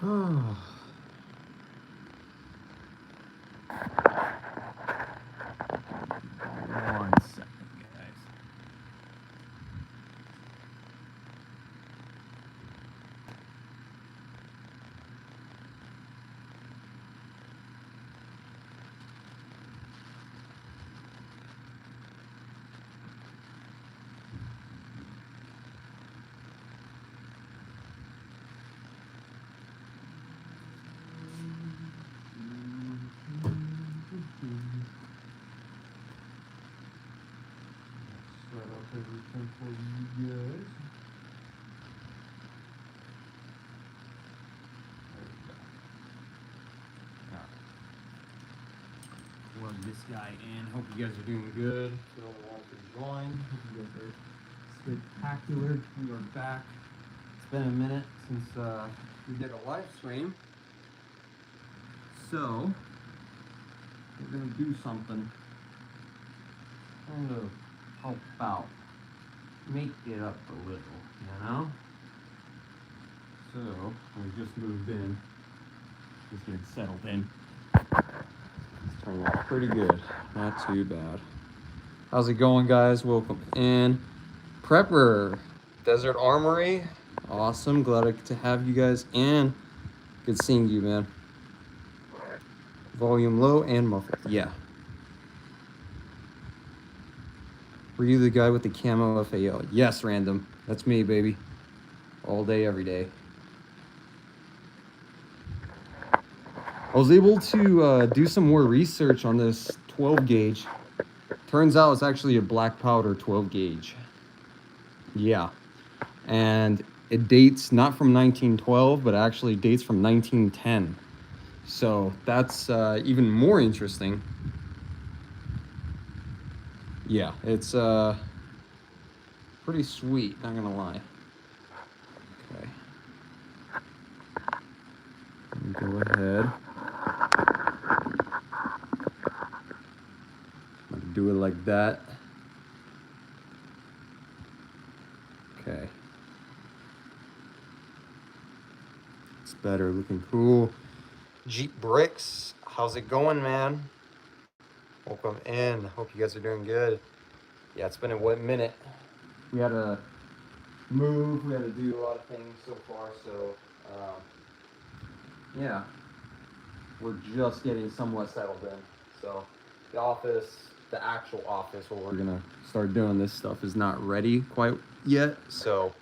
Oh. One second, guys. Set up everything for you guys. Plug this guy in. Hope you guys are doing good. To all the ones who joined, hope you guys are spectacular. We are back. It's been a minute since we did a live stream, so we're gonna do something kind of help out, make it up a little, you know. So we just moved in, just getting settled in. It's turning out pretty good, not too bad. How's it going, guys? Welcome in. Prepper, Desert Armory, awesome. Glad to have you guys in. Good seeing you, man. Volume low and muffled, yeah. Were you the guy with the camo FAL? Yes, Random. That's me, baby. All day, every day. I was able to do some more research on this 12 gauge. Turns out it's actually a black powder 12 gauge. Yeah. And it dates not from 1912, but actually dates from 1910. So that's even more interesting. Yeah, it's pretty sweet, not gonna lie. Okay. Go ahead. Do it like that. Okay. It's better, looking cool. Jeep Bricks, how's it going, man? Welcome in. Hope you guys are doing good. Yeah, it's been a minute. We had to move, we had to do a lot of things so far, so yeah, we're just getting somewhat settled in. So the office, the actual office where we're gonna start doing this stuff is not ready quite yet. So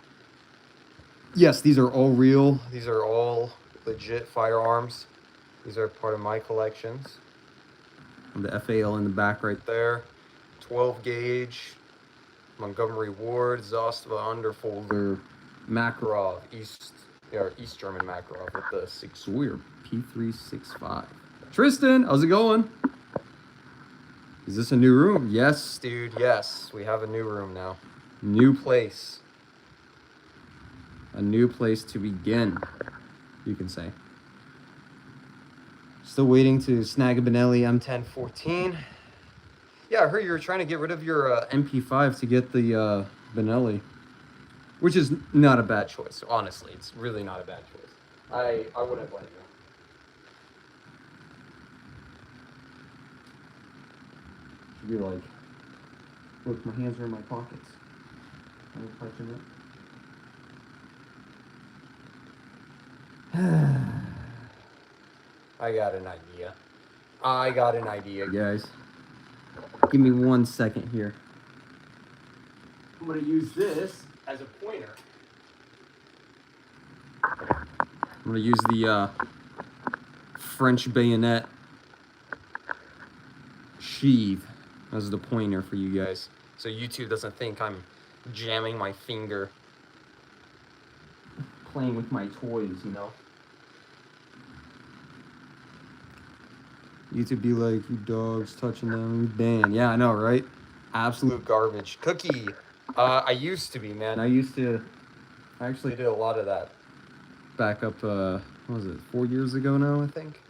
yes, these are all real. These are all legit firearms. These are part of my collections. And the FAL in the back right there. 12 gauge, Montgomery Ward, Zostava Underfolder, Makarov, East German Makarov with the 6-weir P365. Tristan, how's it going? Is this a new room? Yes, dude, yes. We have a new room now. New place. A new place to begin, you can say. Still waiting to snag a Benelli M1014. Yeah, I heard you were trying to get rid of your MP5 to get the Benelli, which is not a bad choice. Honestly, it's really not a bad choice. I wouldn't blame you. Should be like, look, my hands are in my pockets. I'm touching it. I got an idea, guys. Give me 1 second here. I'm gonna use this as a pointer. I'm gonna use the French bayonet sheath as the pointer for you guys, so YouTube doesn't think I'm jamming my finger, playing with my toys, you know. YouTube be like, you dogs touching them, you ban. Yeah, I know, right? Absolute garbage. Cookie, I used to be, man. I actually did a lot of that back up, what was it, 4 years ago now, I think?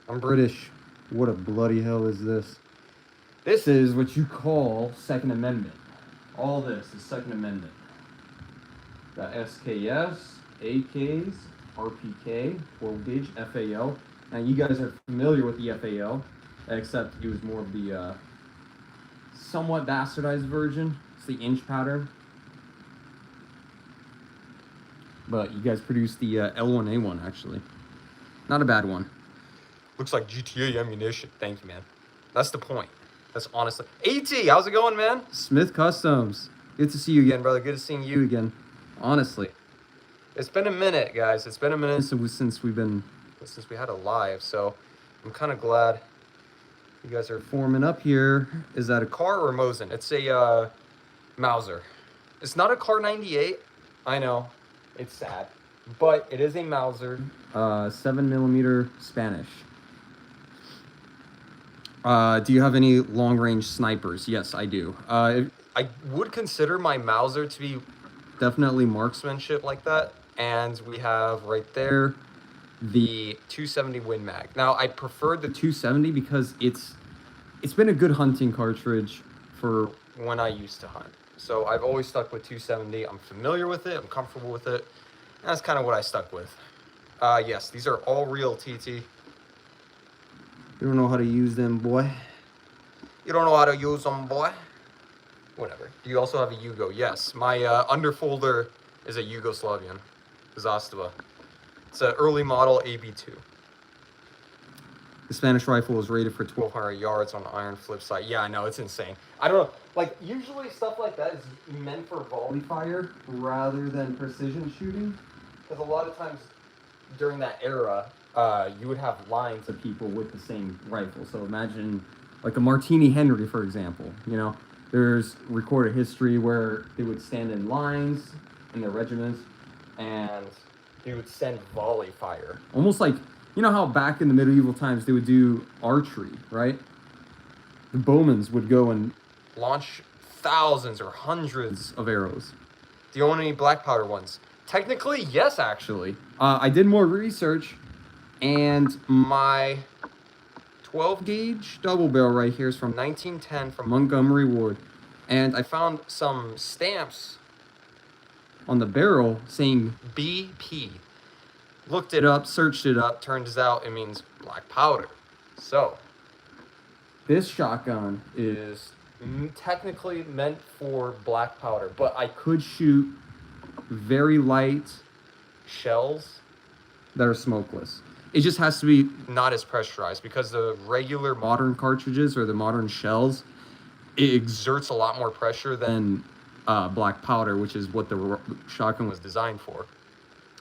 I'm British. What a bloody hell is this? This is what you call Second Amendment. All this is Second Amendment. Got SKS, AKs, RPK, 12 gauge FAL. Now you guys are familiar with the FAL, except it was more of the somewhat bastardized version. It's the inch pattern. But you guys produced the L1A1 actually. Not a bad one. Looks like GTA ammunition. Thank you, man. That's the point. That's honestly. AT, how's it going, man? Smith Customs. Good to see you again, brother. Good to seeing you again. Honestly. It's been a minute, guys. It's been a minute since we had a live, so I'm kind of glad you guys are forming up here. Is that a car or a Mosin? It's a Mauser. It's not a Car 98. I know. It's sad. But it is a Mauser. 7mm Spanish. Do you have any long-range snipers? Yes, I do. I would consider my Mauser to be definitely marksmanship like that. And we have right there the 270 Win Mag. Now, I preferred the 270 because it's been a good hunting cartridge for when I used to hunt. So I've always stuck with 270. I'm familiar with it. I'm comfortable with it. And that's kind of what I stuck with. Yes, these are all real TT. You don't know how to use them, boy. You don't know how to use them, boy. Whatever. Do you also have a Yugo? Yes. My underfolder is a Yugoslavian. Zastava. It's an early model AB2. The Spanish rifle is rated for 1,200 yards on the iron flip side. Yeah, I know. It's insane. I don't know. Like, usually stuff like that is meant for volley fire rather than precision shooting. Because a lot of times during that era, you would have lines of people with the same rifle. So imagine like a Martini Henry, for example. You know, there's recorded history where they would stand in lines in their regiments and they would send volley fire. Almost like, you know how back in the medieval times they would do archery, right? The bowmen would go and launch thousands or hundreds of arrows. Do you own any black powder ones? Technically, yes, actually. I did more research, and my 12 gauge double barrel right here is from 1910 from Montgomery Ward. And I found some stamps on the barrel saying BP. Looked it up, searched it up, turns out it means black powder. So, this shotgun is technically meant for black powder, but I could shoot very light shells that are smokeless. It just has to be not as pressurized because the regular modern cartridges or the modern shells, it exerts a lot more pressure than black powder, which is what the shotgun was designed for.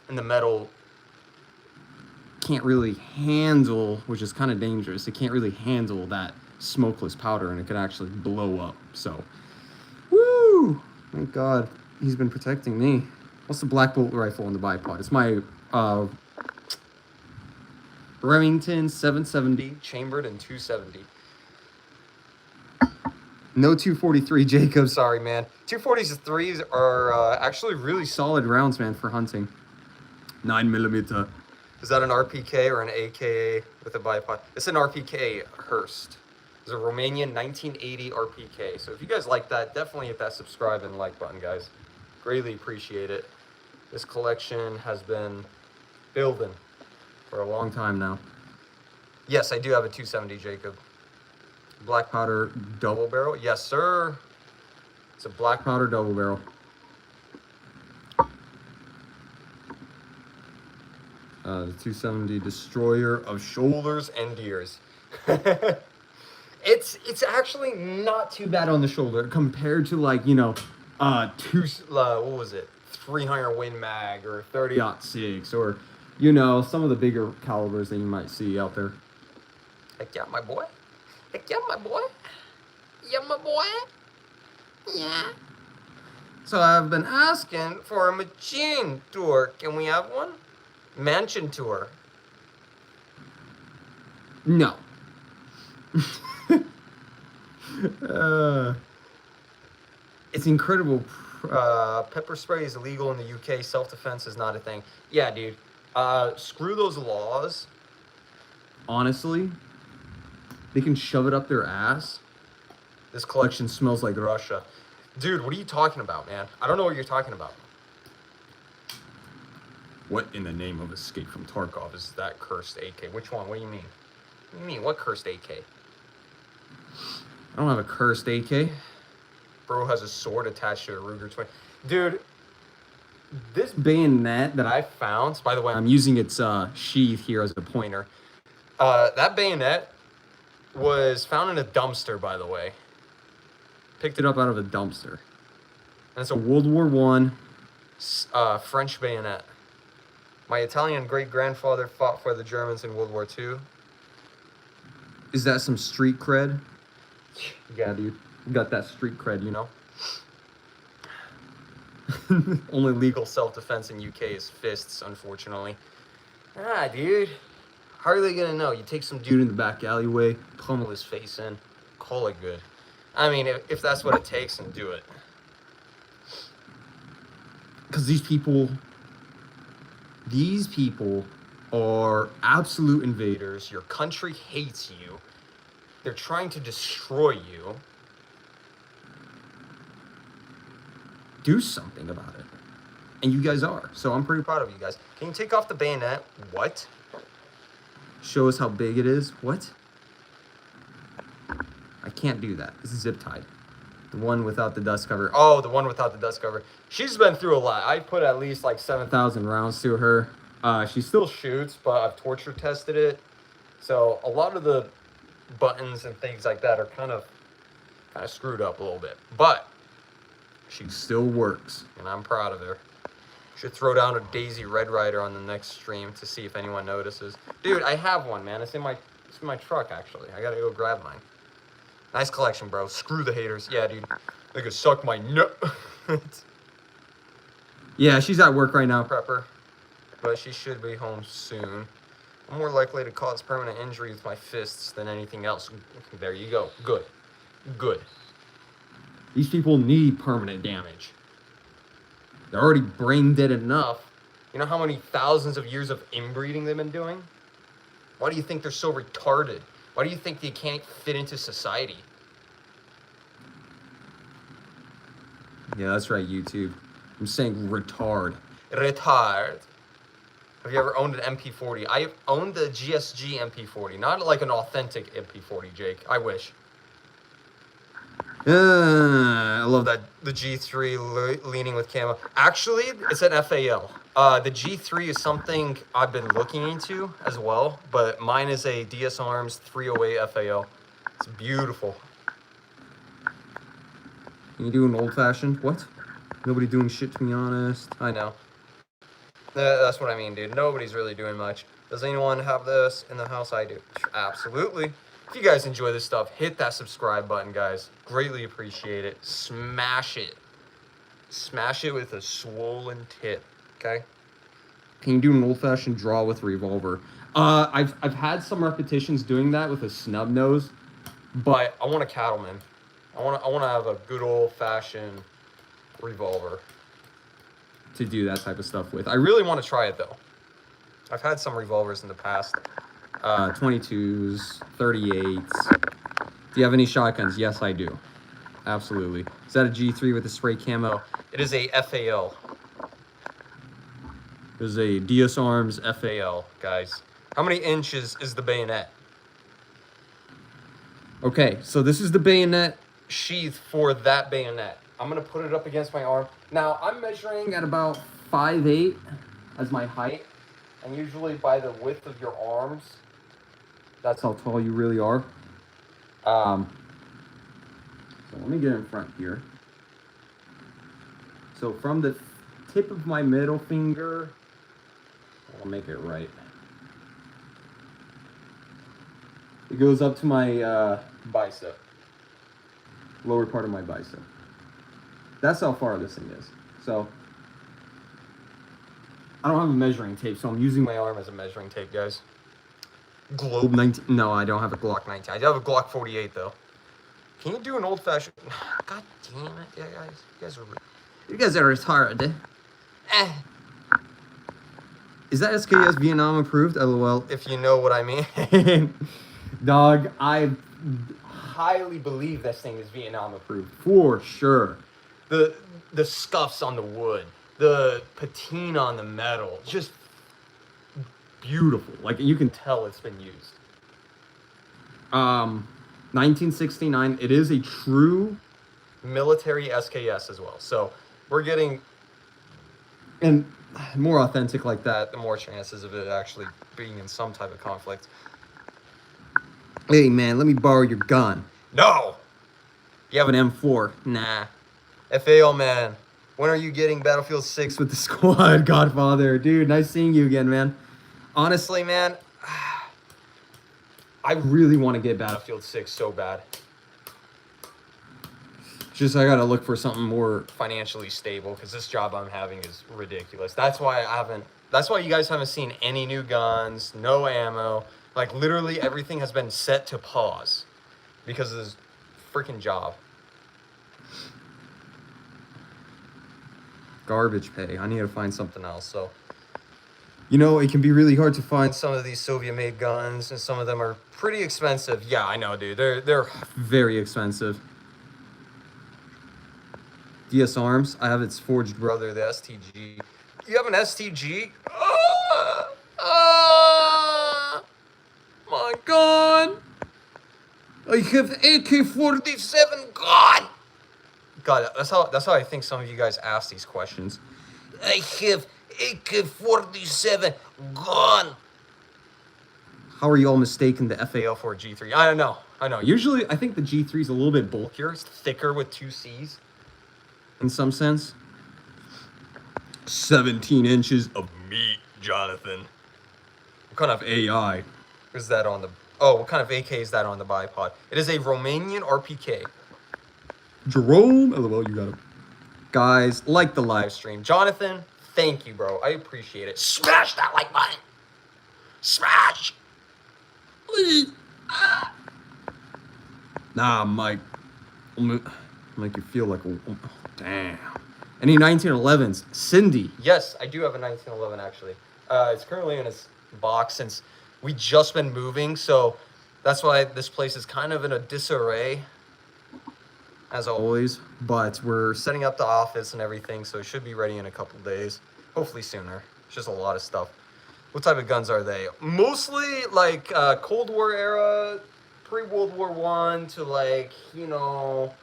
And the metal can't really handle, which is kind of dangerous. It can't really handle that smokeless powder, and it could actually blow up. So, woo! Thank God he's been protecting me. What's the Black Bolt rifle on the bipod? It's my Remington 770 chambered in 270. No 243, Jacob. Sorry, man. 243s are actually really solid rounds, man, for hunting. 9mm. Is that an RPK or an AKA with a bipod? It's an RPK Hurst. It's a Romanian 1980 RPK. So if you guys like that, definitely hit that subscribe and like button, guys. Greatly appreciate it. This collection has been building for a long time now. Yes, I do have a 270, Jacob. Black powder double barrel. Yes, sir. It's a black powder double barrel. The 270 Destroyer of Shoulders and Ears. It's actually not too bad on the shoulder compared to, like, you know, what was it? 300 Win Mag or 30-06 or, you know, some of the bigger calibers that you might see out there. Heck yeah, my boy. Heck yeah, my boy. Yeah, my boy. Yeah. So I've been asking for a machine tour. Can we have one? Mansion tour. No. It's incredible. Pepper spray is illegal in the UK. Self-defense is not a thing. Yeah, dude. Screw those laws. Honestly, they can shove it up their ass. This collection smells like Russia. Dude, what are you talking about, man? I don't know what you're talking about. What in the name of Escape from Tarkov is that cursed AK? Which one? What do you mean? What do you mean? What cursed AK? I don't have a cursed AK. Bro has a sword attached to a Ruger 20. Dude, this bayonet that I found, by the way, I'm using its sheath here as a pointer. That bayonet was found in a dumpster, by the way. Picked it up out of a dumpster. And it's a World War I French bayonet. My Italian great-grandfather fought for the Germans in World War II. Is that some street cred? Yeah, dude. You got that street cred, you know? Only legal self-defense in UK is fists, unfortunately. Ah, dude. How are they gonna know? You take some dude in the back alleyway, pummel his face in, call it good. I mean, if that's what it takes, then do it. Because these people are absolute invaders. Your country hates you. They're trying to destroy you. Do something about it. And you guys are. So I'm pretty proud of you guys. Can you take off the bayonet? What? Show us how big it is? What? I can't do that. This is zip tied. The one without the dust cover. Oh, the one without the dust cover. She's been through a lot. I put at least like 7,000 rounds through her. She still shoots, but I've torture tested it. So a lot of the buttons and things like that are kind of screwed up a little bit. But she still works, and I'm proud of her. Should throw down a Daisy Red Rider on the next stream to see if anyone notices. Dude, I have one, man. It's in my truck, actually. I gotta go grab mine. Nice collection, bro. Screw the haters. Yeah, dude. They could suck my nut. Yeah, she's at work right now, Prepper. But she should be home soon. I'm more likely to cause permanent injury with my fists than anything else. There you go. Good. Good. These people need permanent damage. They're already brain dead enough. You know how many thousands of years of inbreeding they've been doing? Why do you think they're so retarded? Why do you think they can't fit into society? Yeah, that's right, YouTube. I'm saying retard. Retard. Have you ever owned an MP40? I owned the GSG MP40. Not like an authentic MP40, Jake. I wish. I love that. The G3 leaning with camo. Actually, it's an FAL. The G3 is something I've been looking into as well, but mine is a DS Arms 308 FAL. It's beautiful. Can you do an old-fashioned? What? Nobody doing shit, to be honest. I know. That's what I mean, dude. Nobody's really doing much. Does anyone have this in the house? I do. Absolutely. If you guys enjoy this stuff, hit that subscribe button, guys. Greatly appreciate it. Smash it. Smash it with a swollen tit, okay? Can you do an old-fashioned draw with a revolver? I've had some repetitions doing that with a snub nose, but I want a cattleman. I want to have a good old-fashioned revolver to do that type of stuff with. I really want to try it, though. I've had some revolvers in the past. 22s, 38s. Do you have any shotguns? Yes, I do. Absolutely. Is that a G3 with a spray camo? It is a FAL. It is a DS Arms FAL, guys. How many inches is the bayonet? Okay, so this is the bayonet sheath for that bayonet. I'm going to put it up against my arm. Now, I'm measuring at about 5'8" as my height. And usually by the width of your arms, that's how tall you really are. So let me get in front here. So from the tip of my middle finger, I'll make it right. It goes up to my bicep. Lower part of my bicep. That's how far this thing is. So I don't have a measuring tape, so I'm using my arm as a measuring tape, guys. Globe 19. No, I don't have a Glock 19. I do have a Glock 48, though. Can you do an old-fashioned... God damn it, yeah, guys. You guys are retarded. Is that SKS Vietnam approved? LOL. If you know what I mean. Dog, I highly believe this thing is Vietnam approved. For sure. The scuffs on the wood. The patina on the metal, just beautiful. Like, you can tell it's been used. 1969, it is a true military SKS as well. So we're getting, and more authentic like that, the more chances of it actually being in some type of conflict. Hey man, let me borrow your gun. No! You have an M4. Nah. FAL man, when are you getting Battlefield 6 with the squad, Godfather? Dude, nice seeing you again, man. Honestly, man, I really want to get Battlefield 6 so bad. Just I gotta look for something more financially stable, because this job I'm having is ridiculous. That's why you guys haven't seen any new guns, no ammo. Like, literally everything has been set to pause because of this freaking job. Garbage pay. I need to find something else. So, you know, it can be really hard to find some of these Soviet-made guns, and some of them are pretty expensive. Yeah, I know, dude. They're very expensive. DS Arms. I have its forged brother, the STG. You have an STG? My God. I have AK-47 gun. God, that's how I think some of you guys ask these questions. I have AK-47 gun. How are you all mistaken the FAL for a G3? I don't know. I know. Usually, I think the G3 is a little bit bulkier. It's thicker with 2 C's. In some sense. 17 inches of meat, Jonathan. What kind of AI is that on the... Oh, what kind of AK is that on the bipod? It is a Romanian RPK. Jerome, LOL, you got it. Guys, like the live stream. Jonathan, thank you, bro. I appreciate it. Smash that like button. Smash. Nah, Mike. Make you feel like a... Oh, damn. Any 1911s? Cindy. Yes, I do have a 1911, actually. It's currently in its box since we just been moving, so that's why this place is kind of in a disarray, as always. But we're setting up the office and everything, so it should be ready in a couple days. Hopefully sooner. It's just a lot of stuff. What type of guns are they? Mostly, like, Cold War era, pre-World War I to, like, you know...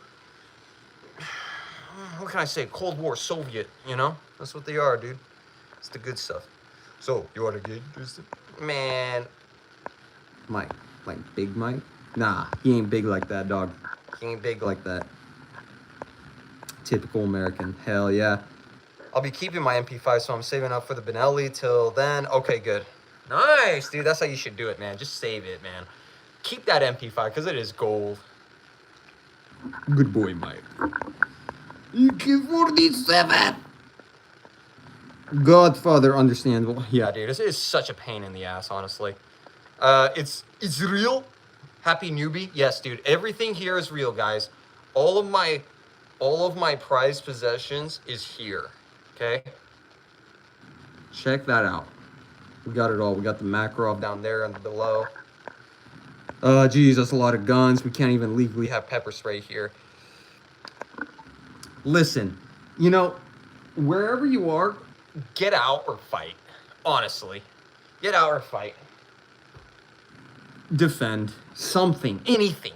What can I say? Cold War Soviet, you know? That's what they are, dude. It's the good stuff. So, you want to get interested? Man. Mike. Like Big Mike? Nah, he ain't big like that, dog. He ain't big like that. Typical American. Hell yeah. I'll be keeping my MP5, so I'm saving up for the Benelli till then. Okay, good. Nice, dude. That's how you should do it, man. Just save it, man. Keep that MP5, because it is gold. Good boy, Mike. AK-47. Godfather, understandable. Yeah, dude, this is such a pain in the ass, honestly. It's real. Happy newbie. Yes, dude. Everything here is real, guys. All of my prized possessions is here. Okay? Check that out. We got it all. We got the Makarov down there and below. Geez, that's a lot of guns. We can't even legally have pepper spray here. Listen, you know, wherever you are, get out or fight. Honestly. Get out or fight. Defend. Something. Anything.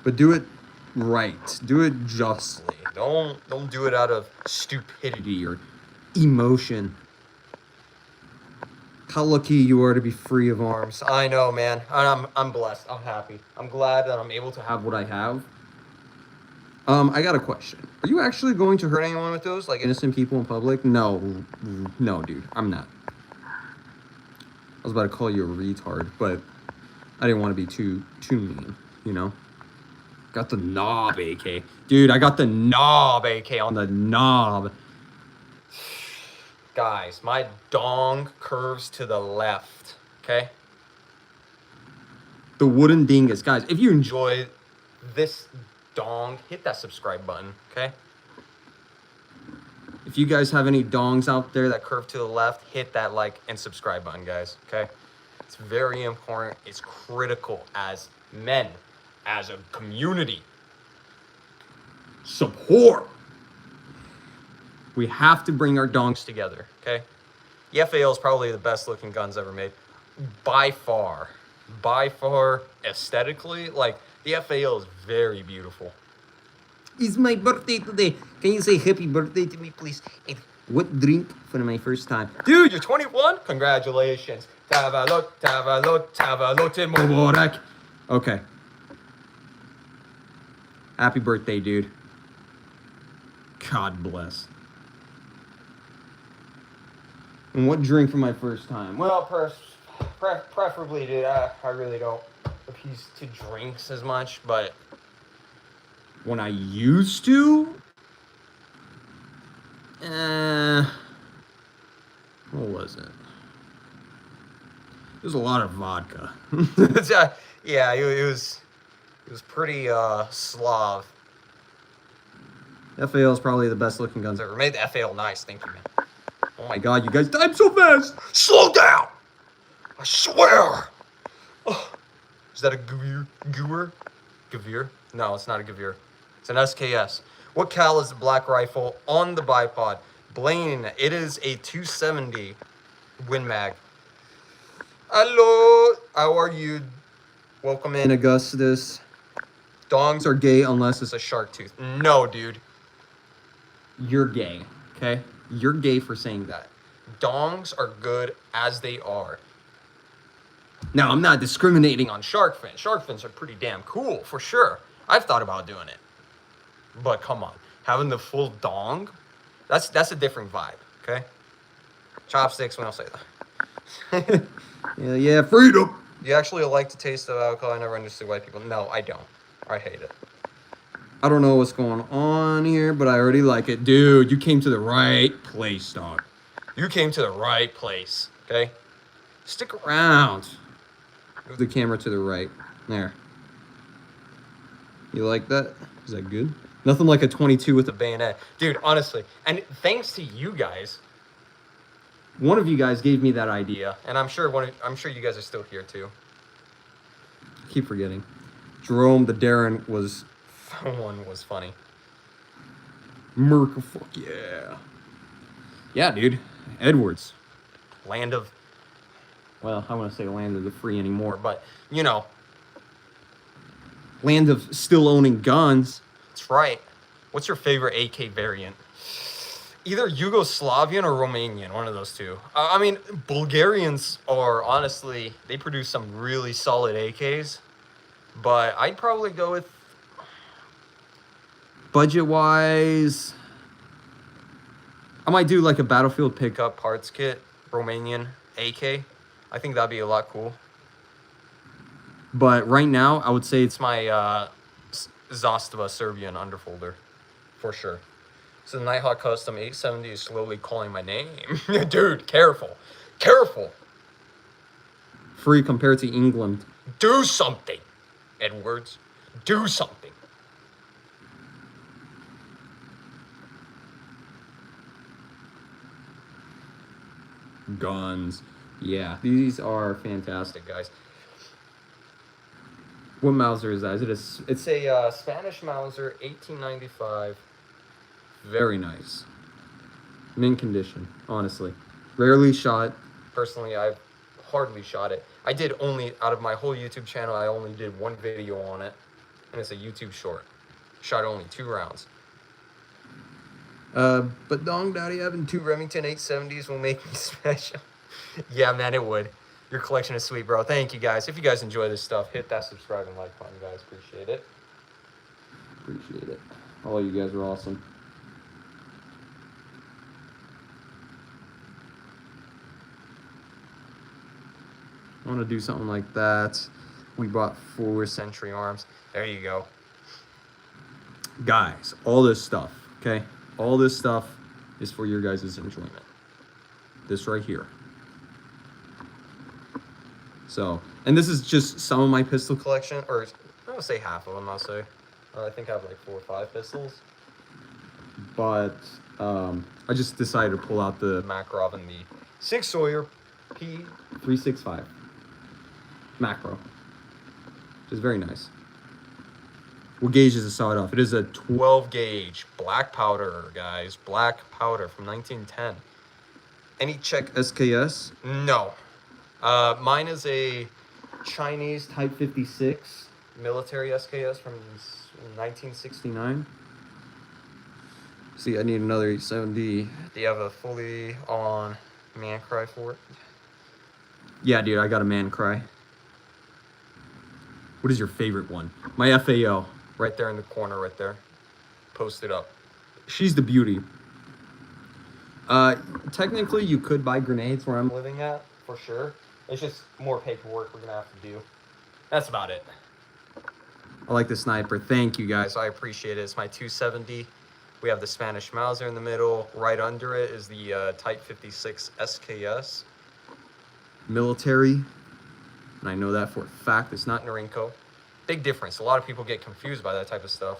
But do it right. Do it justly. Don't do it out of stupidity or emotion. How lucky you are to be free of arms. I know, man. I'm blessed. I'm happy. I'm glad that I'm able to have what I have. I got a question. Are you actually going to hurt anyone with those? Like innocent people in public? No, dude. I'm not. I was about to call you a retard, but I didn't want to be too mean, you know? Got the knob AK. Dude, I got the knob AK on the knob. Guys, my dong curves to the left, okay? The wooden dingus. Guys, if you enjoy this dong, hit that subscribe button, okay? If you guys have any dongs out there that curve to the left, hit that like and subscribe button, guys, okay? It's very important. It's critical as men, as a community. Support. We have to bring our dongs together, okay? The FAL is probably the best looking guns ever made. By far, aesthetically, like, the FAL is very beautiful. It's my birthday today. Can you say happy birthday to me, please? And what drink for my first time? Dude, you're 21? Congratulations. Tavalot Mubarak. Okay. Happy birthday, dude. God bless. And what drink for my first time? Well, preferably, dude, I really don't appease to drinks as much, but when I used to, what was it? It was a lot of vodka. Yeah, it was pretty Slav. FAL is probably the best looking guns ever made. The FAL nice, thank you, man. Oh my god, you guys died so fast! Slow down! I swear! Oh. Is that a Gevir? Gevir? No, it's not a Gevir. It's an SKS. What cal is the black rifle on the bipod? Blaine, it is a 270 Win Mag. Hello, how are you? Welcome in, Augustus. Dongs are gay unless it's a shark tooth. No, dude. You're gay, okay? You're gay for saying that. Dongs are good as they are. Now, I'm not discriminating on shark fins. Shark fins are pretty damn cool, for sure. I've thought about doing it. But come on, having the full dong, that's a different vibe, okay? Chopsticks, when I'll say that. yeah, freedom. You actually like the taste of alcohol? I never understood white people. No, I don't. I hate it. I don't know what's going on here, but I already like it. Dude, you came to the right place, dog. You came to the right place, okay? Stick around. Move the camera to the right. There. You like that? Is that good? Nothing like a 22 with a bayonet. Dude, honestly, and thanks to you guys, one of you guys gave me that idea, and I'm sure you guys are still here too. I keep forgetting. Jerome the Darren was one was funny. Merca, fuck yeah. Yeah, dude. Edwards. Land of, well, I want to say land of the free anymore, but, you know, land of still owning guns. That's right. What's your favorite AK variant? Either Yugoslavian or Romanian, one of those two. I mean, Bulgarians are, honestly, they produce some really solid AKs, but I'd probably go with, budget-wise, I might do like a Battlefield pickup parts kit, Romanian AK. I think that'd be a lot cool. But right now, I would say it's my Zastava Serbian underfolder, for sure. So the Nighthawk Custom 870 is slowly calling my name. Dude, careful. Careful. Free compared to England. Do something, Edwards. Do something. Guns. Yeah, these are fantastic, guys. What Mauser is that? It's a Spanish Mauser, 1895. Very nice. Mint condition, honestly. Rarely shot. Personally, I've hardly shot it. I did only, out of my whole YouTube channel, I only did one video on it. And it's a YouTube short. Shot only 2 rounds. But Dong Daddy having 2 Remington 870s will make me special. Yeah, man, it would. Your collection is sweet, bro. Thank you, guys. If you guys enjoy this stuff, hit that subscribe and like button, guys. Appreciate it. Appreciate it. All you guys are awesome. I want to do something like that. We bought 4 Century arms. There you go. Guys, all this stuff, okay? All this stuff is for your guys' enjoyment. This right here. So, and this is just some of my pistol collection, or I would say half of them, I'll say. I think I have like 4 or 5 pistols. But I just decided to pull out the Makarov and the 6 Sawyer P365 macro, which is very nice. What gauge is it sawed off? It is a 12 gauge black powder, guys. Black powder from 1910. Any Czech SKS? No. Mine is a Chinese Type 56 military SKS from 1969. See, I need another 870. Do you have a fully on man cry for it? Yeah, dude, I got a man cry. What is your favorite one? My FAO. Right there in the corner, right there. Posted up. She's the beauty. Technically, you could buy grenades where I'm living at, for sure. It's just more paperwork we're gonna have to do. That's about it. I like the sniper. Thank you, guys. I appreciate it. It's my 270. We have the Spanish Mauser in the middle. Right under it is the Type 56 SKS. Military. And I know that for a fact. It's not Norinco. Big difference. A lot of people get confused by that type of stuff.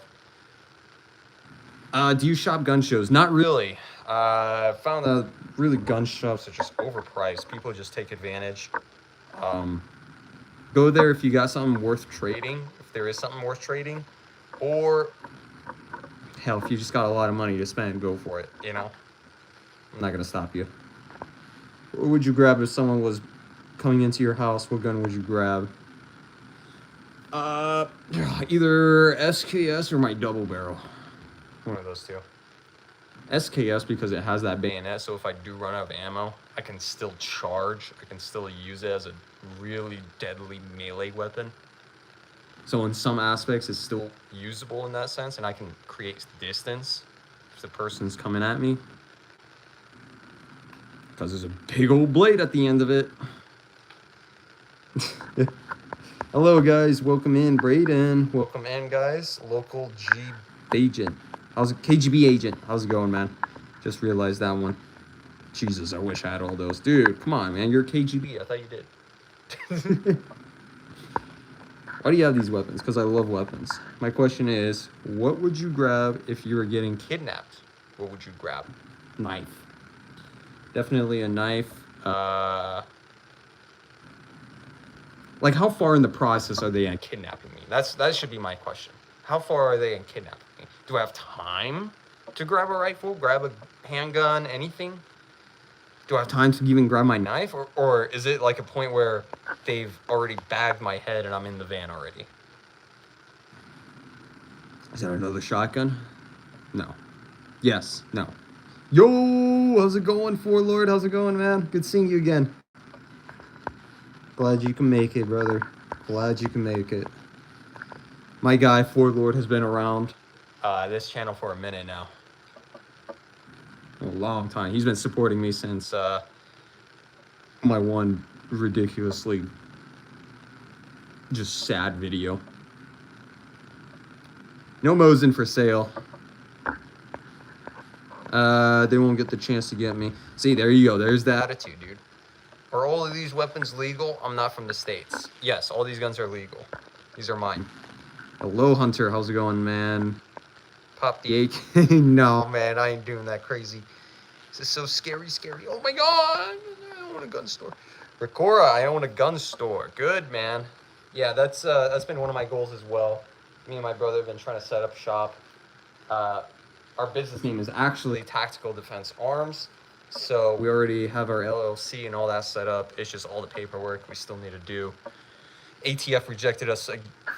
Do you shop gun shows? Not really. I found that really gun shops are just overpriced. People just take advantage. Go there if you got something worth trading, if there is something worth trading, or hell, if you just got a lot of money to spend, go for it, you know? I'm not gonna stop you. What would you grab if someone was coming into your house? What gun would you grab? Either SKS or my double barrel. One of those two. SKS because it has that bayonet, so if I do run out of ammo, I can still charge. I can still use it as a really deadly melee weapon. So in some aspects, it's still usable in that sense, and I can create distance if the person's coming at me. Because there's a big old blade at the end of it. Hello, guys. Welcome in, Brayden. Welcome in, guys. Local G agent. How's it? KGB agent. How's it going, man? Just realized that one. Jesus, I wish I had all those. Dude, come on, man. You're KGB. I thought you did. Why do you have these weapons? Because I love weapons. My question is, what would you grab if you were getting kidnapped? What would you grab? Knife. Definitely a knife. Like, how far in the process are they in kidnapping me? That should be my question. How far are they in kidnapping me? Do I have time to grab a rifle, grab a handgun, anything? Do I have time to even grab my knife? Or is it like a point where they've already bagged my head and I'm in the van already? Is that another shotgun? No. Yes. No. Yo! How's it going, Forlord? How's it going, man? Good seeing you again. Glad you can make it, brother. Glad you can make it. My guy, Forlord, has been around this channel for a minute now. A long time. He's been supporting me since my one ridiculously just sad video. No Mosin for sale. They won't get the chance to get me. See, there you go. There's the attitude, dude. Are all of these weapons legal? I'm not from the States. Yes, all these guns are legal. These are mine. Hello, Hunter. How's it going, man? Pop the AK. No, man. I ain't doing that crazy. This is so scary, scary. Oh, my God. I own a gun store. Ricora, I own a gun store. Good, man. Yeah, that's been one of my goals as well. Me and my brother have been trying to set up shop. Our business name is actually Tactical Defense Arms. So we already have our LLC and all that set up. It's just all the paperwork we still need to do. ATF rejected us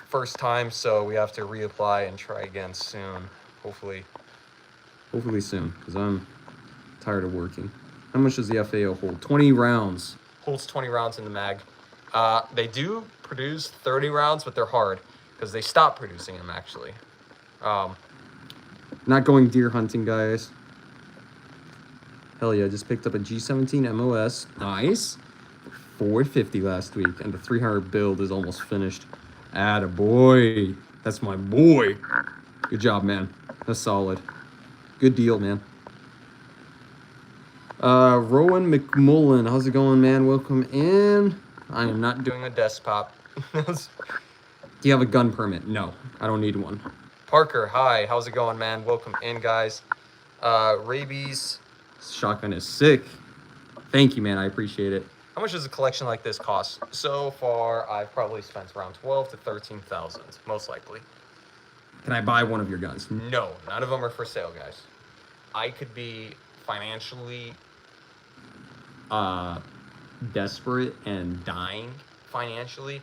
first time, so we have to reapply and try again soon. Hopefully soon, because I'm tired of working. How much does the FAO hold? 20 rounds. Holds 20 rounds in the mag. They do produce 30 rounds, but they're hard because they stopped producing them, actually. Not going deer hunting, guys. Hell yeah, just picked up a G17 MOS. Nice. 450 last week, and the 300 build is almost finished. Attaboy. That's my boy. Good job, man. That's solid. Good deal, man. Rowan McMullen. How's it going, man? Welcome in. I am not doing a desktop. Do you have a gun permit? No, I don't need one. Parker, hi. How's it going, man? Welcome in, guys. Rabies. Shotgun is sick. Thank you, man. I appreciate it. How much does a collection like this cost? So far, I've probably spent around 12 to 13,000, most likely. Can I buy one of your guns? No, none of them are for sale, guys. I could be financially desperate and dying financially,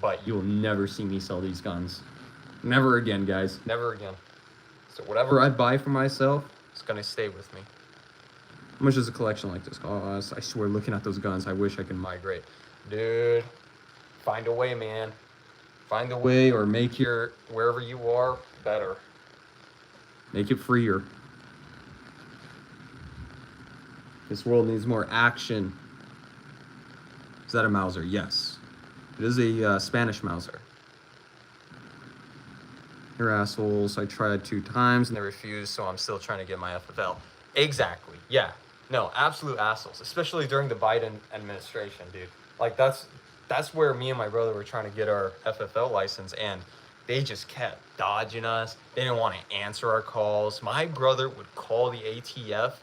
but you'll never see me sell these guns. Never again, guys. Never again. So whatever I buy for myself, it's gonna stay with me. How much does a collection like this cost? I swear, looking at those guns, I wish I could migrate. Dude, find a way, man. Find a way, or make your, wherever you are, better. Make it freer. This world needs more action. Is that a Mauser? Yes. It is a Spanish Mauser. You're assholes. I tried 2 times and they refused, so I'm still trying to get my FFL. Exactly. Yeah. No, absolute assholes. Especially during the Biden administration, dude. Like, that's where me and my brother were trying to get our FFL license, and they just kept dodging us. They didn't want to answer our calls. My brother would call the ATF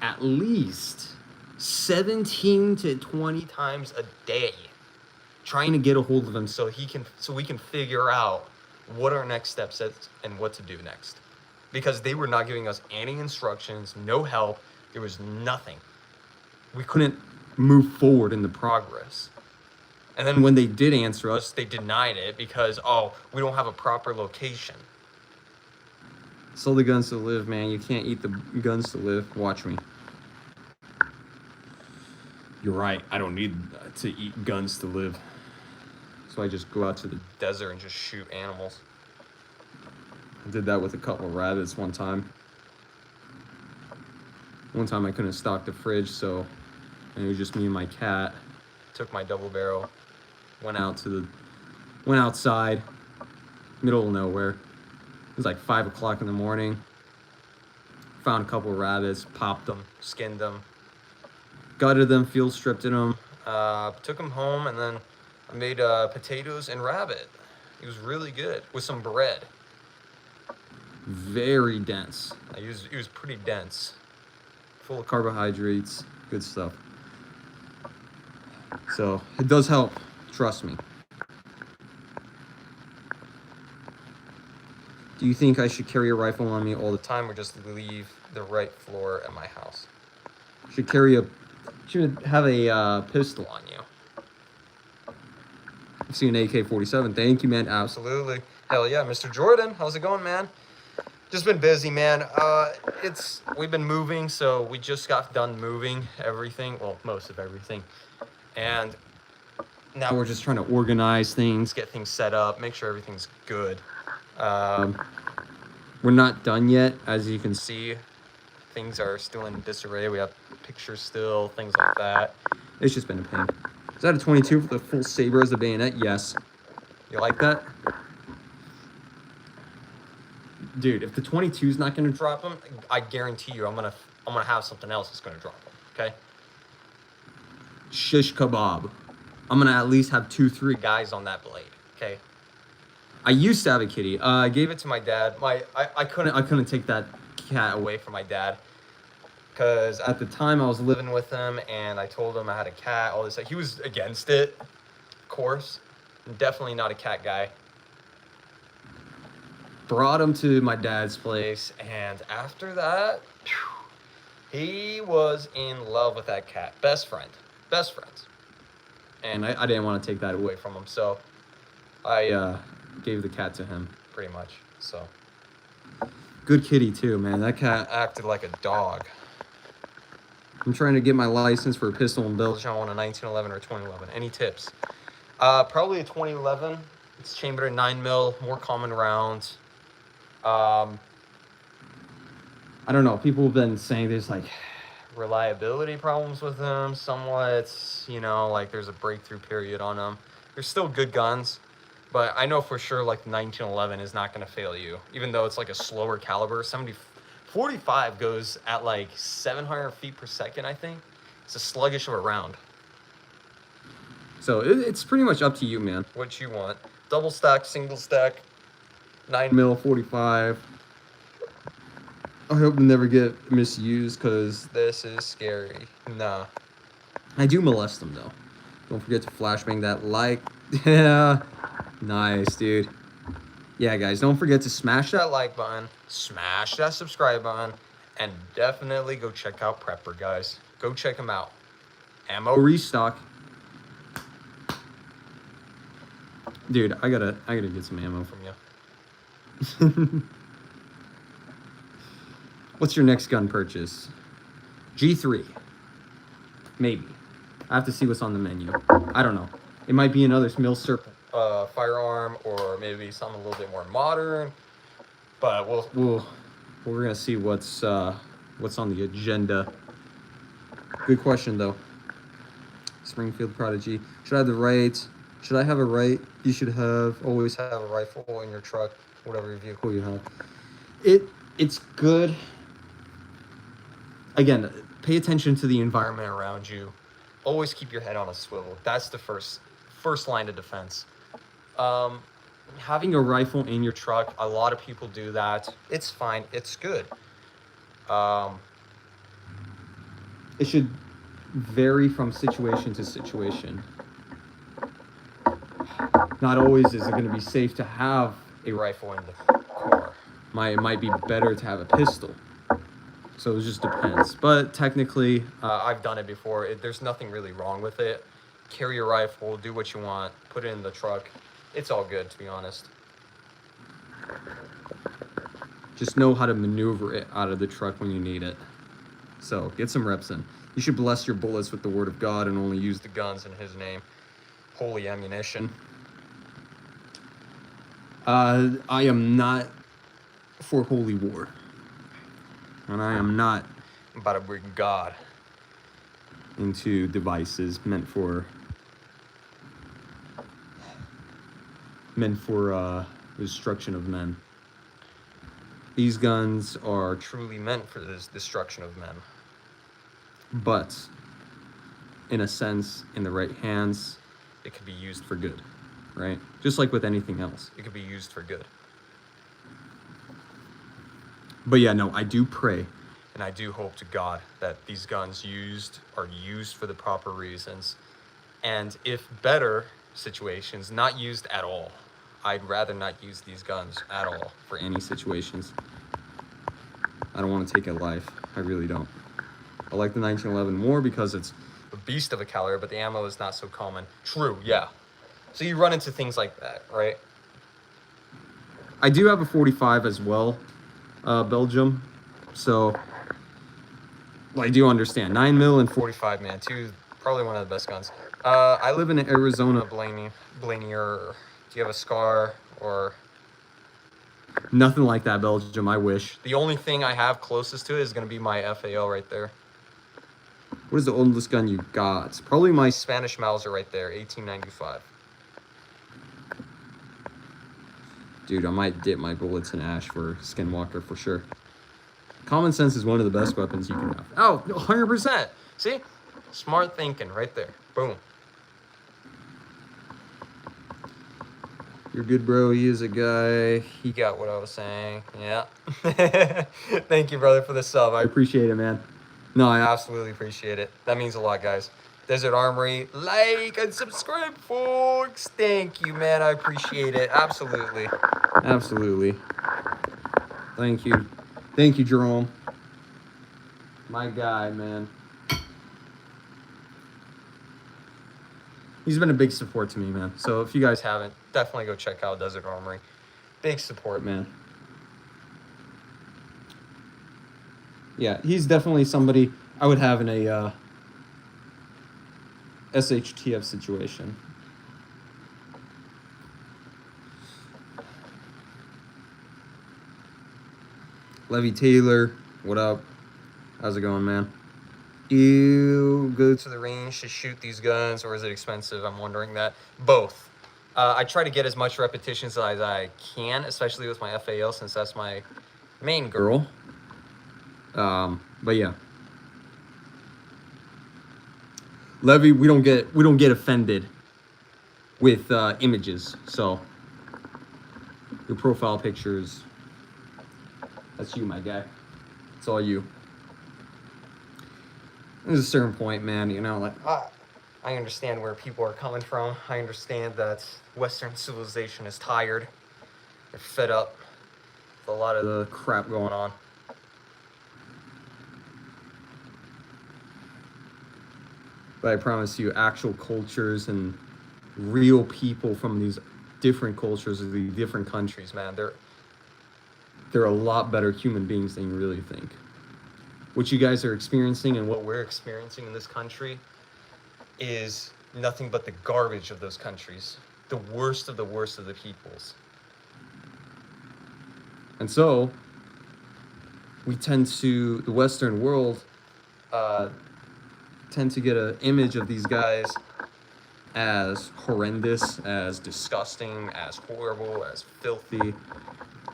at least 17 to 20 times a day, trying to get a hold of him so we can figure out what our next steps is and what to do next. Because they were not giving us any instructions, no help. There was nothing. We couldn't move forward in the progress. And then when they did answer us, they denied it because, oh, we don't have a proper location. Sell the guns to live, man. You can't eat the guns to live. Watch me. You're right. I don't need to eat guns to live. So I just go out to the desert and just shoot animals. I did that with a couple of rabbits one time. One time I couldn't stock the fridge, so it was just me and my cat. Took my double barrel, went outside, middle of nowhere. It was like 5 o'clock in the morning. Found a couple of rabbits, popped them, skinned them, gutted them, field stripped them, took them home, and then I made potatoes and rabbit. It was really good with some bread. Very dense. It was pretty dense, full of carbohydrates, good stuff. So it does help, trust me. Do you think I should carry a rifle on me all the time, or just leave the right floor at my house? Should have a pistol on you. I've seen an AK-47. Thank you, man. Absolutely. Hell yeah, Mr. Jordan. How's it going, man? Just been busy, man. We've been moving, so we just got done moving everything. Well, most of everything. And now we're just trying to organize things, get things set up, make sure everything's good. We're not done yet. As you can see, things are still in disarray. We have pictures still, things like that. It's just been a pain. Is that a 22 for the full saber as the bayonet? Yes. You like that? Dude, if the 22 is not going to drop him, I guarantee you I'm gonna have something else that's going to drop him, okay? Shish kebab. I'm going to at least have 2-3 guys on that blade, okay? I used to have a kitty. I gave it to my dad. I couldn't take that cat away from my dad, because at the time I was living with him and I told him I had a cat, all this. He was against it, of course. I'm definitely not a cat guy. Brought him to my dad's place, and after that, he was in love with that cat. Best friends. And I didn't want to take that away from him, so I gave the cat to him, pretty much. So good kitty too, man. That cat acted like a dog. I'm trying to get my license for a pistol and bilge. I want a 1911 or 2011. Any tips? Probably a 2011. It's chambered at 9mm, more common rounds. I don't know. People have been saying there's like reliability problems with them. Somewhat, like there's a breakthrough period on them. They're still good guns, but I know for sure like the 1911 is not going to fail you, even though it's like a slower caliber. 45 goes at like 700 feet per second, I think. It's a sluggish of a round. So it's pretty much up to you, man. What you want. Double stack, single stack, 9mm, 45. I hope to never get misused, because this is scary. Nah. I do molest them, though. Don't forget to flashbang that like. Yeah. Nice, dude. Yeah, guys, don't forget to smash that like button, smash that subscribe button, and definitely go check out Prepper, guys. Go check him out. Ammo restock. Dude, I gotta get some ammo from you. What's your next gun purchase? G3. Maybe. I have to see what's on the menu. I don't know. It might be another Mill Serpent firearm, or maybe something a little bit more modern. But we're gonna see what's on the agenda. Good question though. Springfield Prodigy. Should I have the right? Should I have a right? You should always have a rifle in your truck, whatever vehicle you have. It's good. Again, pay attention to the environment around you. Always keep your head on a swivel. That's the first line of defense. Having a rifle in your truck, a lot of people do that. It's fine. It's good. It should vary from situation to situation. Not always is it going to be safe to have a rifle in the car. It might be better to have a pistol. So it just depends. But technically, I've done it before. There's nothing really wrong with it. Carry your rifle, do what you want, put it in the truck. It's all good, to be honest. Just know how to maneuver it out of the truck when you need it. So get some reps in. You should bless your bullets with the word of God and only use the guns in his name. Holy ammunition. I am not for holy war. And I am not about to bring God into devices meant for the destruction of men. These guns are truly meant for this destruction of men. But, in a sense, in the right hands, it could be used for good, right? Just like with anything else, it could be used for good. But yeah, no, I do pray, and I do hope to God that these guns are used for the proper reasons. And if better situations, not used at all. I'd rather not use these guns at all for any situations. I don't want to take a life. I really don't. I like the 1911 more because it's a beast of a caliber, but the ammo is not so common. True, yeah. So you run into things like that, right? I do have a 45 as well, Belgium. So I do understand. 9mm and 45, man. Probably one of the best guns. I live in Arizona, Blaney. Do you have a SCAR or... Nothing like that, Belgium, I wish. The only thing I have closest to it is going to be my FAL right there. What is the oldest gun you got? It's probably my Spanish Mauser right there, 1895. Dude, I might dip my bullets in ash for Skinwalker for sure. Common sense is one of the best weapons you can have. Oh, 100%. See? Smart thinking right there. Boom. You're good, bro. He is a guy. He got what I was saying. Yeah. Thank you, brother, for the sub. I appreciate it, man. No, I absolutely appreciate it. That means a lot, guys. Desert Armory, like and subscribe, folks. Thank you, man. I appreciate it. Absolutely. Absolutely. Thank you. Thank you, Jerome. My guy, man. He's been a big support to me, man. So if you guys haven't, definitely go check out Desert Armory. Big support, man. Yeah, he's definitely somebody I would have in a SHTF situation. Levy Taylor, what up? How's it going, man? You go to the range to shoot these guns, or is it expensive? I'm wondering that. Both. I try to get as much repetitions as I can, especially with my FAL, since that's my main girl. But yeah. Levy, we don't get offended with images. So your profile pictures, that's you, my guy. It's all you. There's a certain point, man, you know, like I understand where people are coming from. I understand that Western civilization is tired. They're fed up with a lot of the crap going on. But I promise you, actual cultures and real people from these different cultures of these different countries, man, they're a lot better human beings than you really think. What you guys are experiencing and what we're experiencing in this country is nothing but the garbage of those countries. The worst of the worst of the peoples. And so, we tend to, the Western world, tend to get an image of these guys as horrendous, as disgusting, as horrible, as filthy,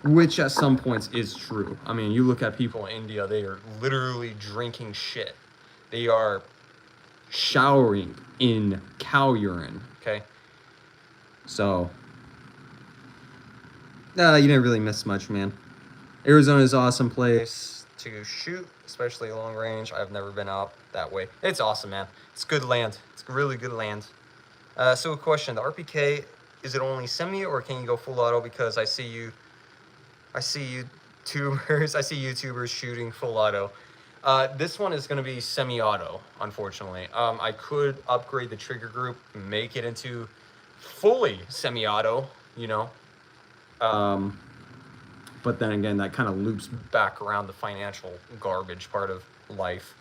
which at some points is true. I mean, you look at people in India, they are literally drinking shit. They are showering in cow urine, okay? So, you didn't really miss much, man. Arizona's an awesome place to shoot, especially long range. I've never been out that way. It's awesome, man. It's good land. It's really good land. So a question, the RPK, is it only semi or can you go full auto? Because I see YouTubers shooting full auto. This one is going to be semi-auto, unfortunately. I could upgrade the trigger group, make it into fully semi-auto, you know. But then again, that kind of loops back around the financial garbage part of life.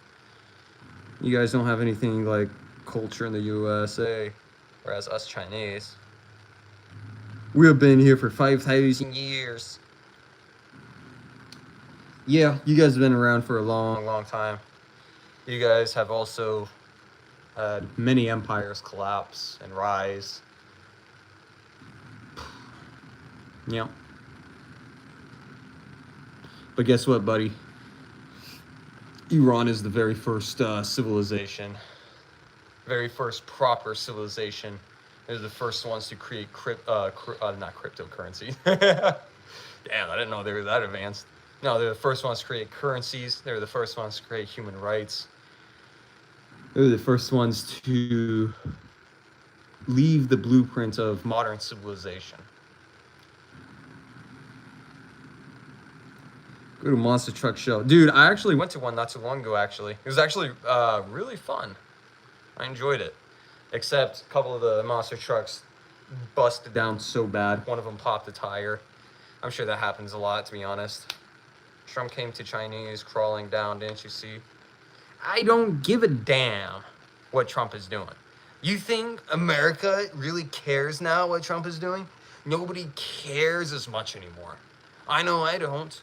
You guys don't have anything like culture in the USA, whereas us Chinese, we have been here for 5,000 years. Yeah, you guys have been around for a long, long time. You guys have also had many empires collapse and rise. Yeah. But guess what, buddy? Iran is the very first civilization. Very first proper civilization. They're the first ones to create not cryptocurrency. Damn, I didn't know they were that advanced. No, they're the first ones to create currencies. They're the first ones to create human rights. They're the first ones to leave the blueprint of modern civilization. Go to Monster Truck Show. Dude, I actually went to one not too long ago, actually. It was actually really fun. I enjoyed it. Except a couple of the monster trucks busted down so bad. One of them popped a tire. I'm sure that happens a lot, to be honest. Trump came to Chinese crawling down, didn't you see? I don't give a damn what Trump is doing. You think America really cares now what Trump is doing? Nobody cares as much anymore. I know I don't.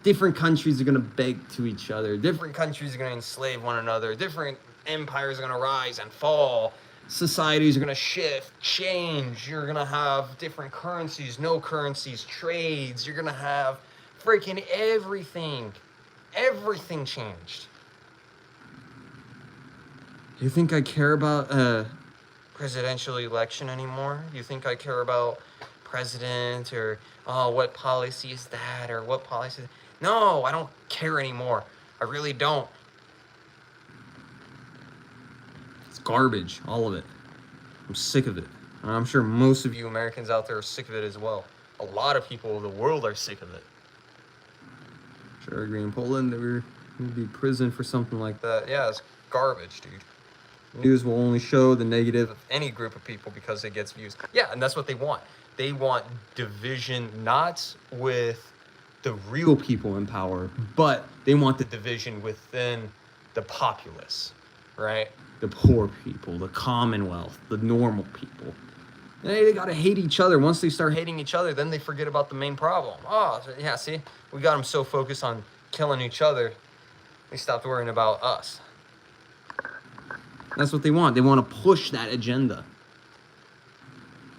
Different countries are going to beg to each other. Different countries are going to enslave one another. Different empires are going to rise and fall. Societies are going to shift, change. You're going to have different currencies, no currencies, trades. You're going to have freaking everything. Everything changed. You think I care about presidential election anymore? You think I care about president or, oh, what policy is that or what policy? No, I don't care anymore. I really don't. It's garbage, all of it. I'm sick of it. And I'm sure most of you Americans out there are sick of it as well. A lot of people of the world are sick of it. Sure, I agree in Poland that we're going to be in prison for something like that. Yeah, it's garbage, dude. News will only show the negative of any group of people because it gets views. Yeah, and that's what they want. They want division, not with the real people in power, but they want the division within the populace, right? The poor people, the commonwealth, the normal people. They gotta hate each other. Once they start hating each other, then they forget about the main problem. Oh, yeah, see? We got them so focused on killing each other, they stopped worrying about us. That's what they want. They want to push that agenda.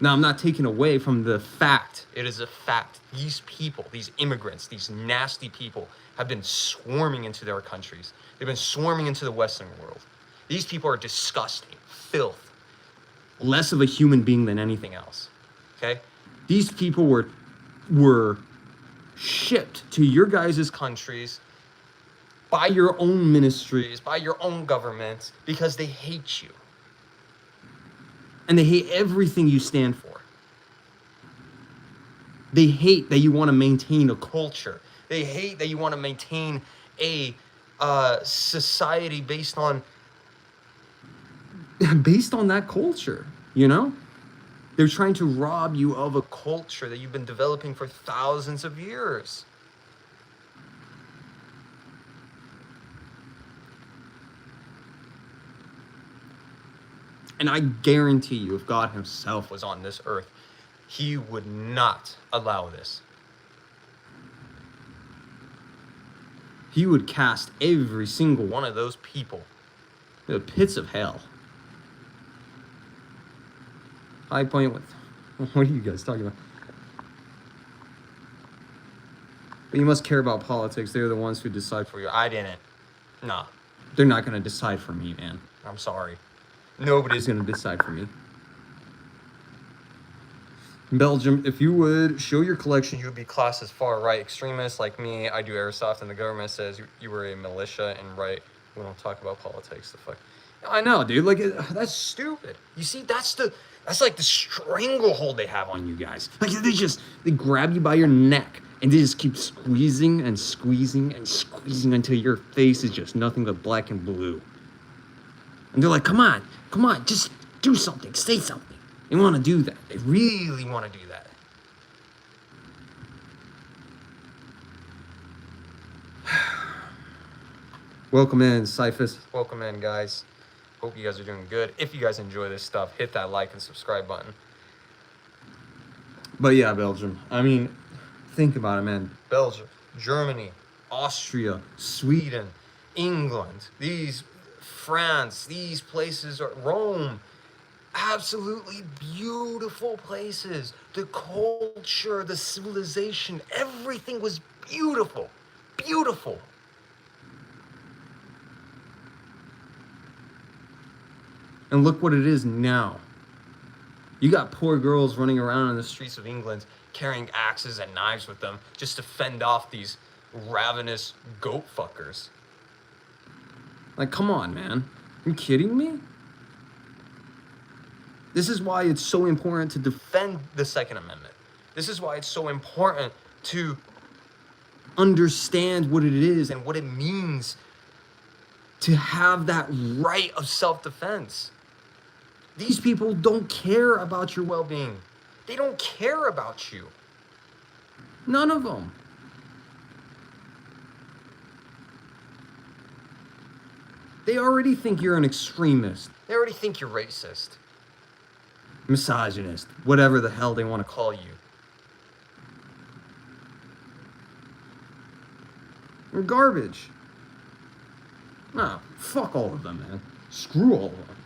Now, I'm not taking away from the fact. It is a fact. These people, these immigrants, these nasty people have been swarming into their countries. They've been swarming into the Western world. These people are disgusting, filth, less of a human being than anything else, okay? These people were shipped to your guys' countries by your own ministries, by your own governments, because they hate you. And they hate everything you stand for. They hate that you want to maintain a culture. They hate that you want to maintain a society based on that culture, you know? They're trying to rob you of a culture that you've been developing for thousands of years. And I guarantee you, if God himself was on this earth, he would not allow this. He would cast every single one of those people in the pits of hell. High Point with... What are you guys talking about? But you must care about politics. They're the ones who decide for you. I didn't. Nah. They're not going to decide for me, man. I'm sorry. Nobody's going to decide for me. Belgium, if you would show your collection, you would be classed as far-right extremists like me. I do airsoft, and the government says you were a militia and right. We don't talk about politics. The fuck. I know, dude. Like, that's stupid. You see, that's like the stranglehold they have on you guys. Like, they grab you by your neck and they just keep squeezing and squeezing and squeezing until your face is just nothing but black and blue. And they're like, come on, just do something, say something. They want to do that. They really want to do that. Welcome in, Cyphus. Welcome in, guys. Hope you guys are doing good. If you guys enjoy this stuff, hit that like and subscribe button. But yeah, Belgium. I mean, think about it, man. Belgium, Germany, Austria, Sweden, England, France, these places are Rome. Absolutely beautiful places. The culture, the civilization, everything was beautiful. Beautiful. And look what it is now. You got poor girls running around in the streets of England carrying axes and knives with them just to fend off these ravenous goat fuckers. Like, come on, man. Are you kidding me? This is why it's so important to defend the Second Amendment. This is why it's so important to understand what it is and what it means to have that right of self-defense. These people don't care about your well-being. They don't care about you. None of them. They already think you're an extremist. They already think you're racist. Misogynist, whatever the hell they want to call you. You're garbage. No, fuck all of them, man. Screw all of them.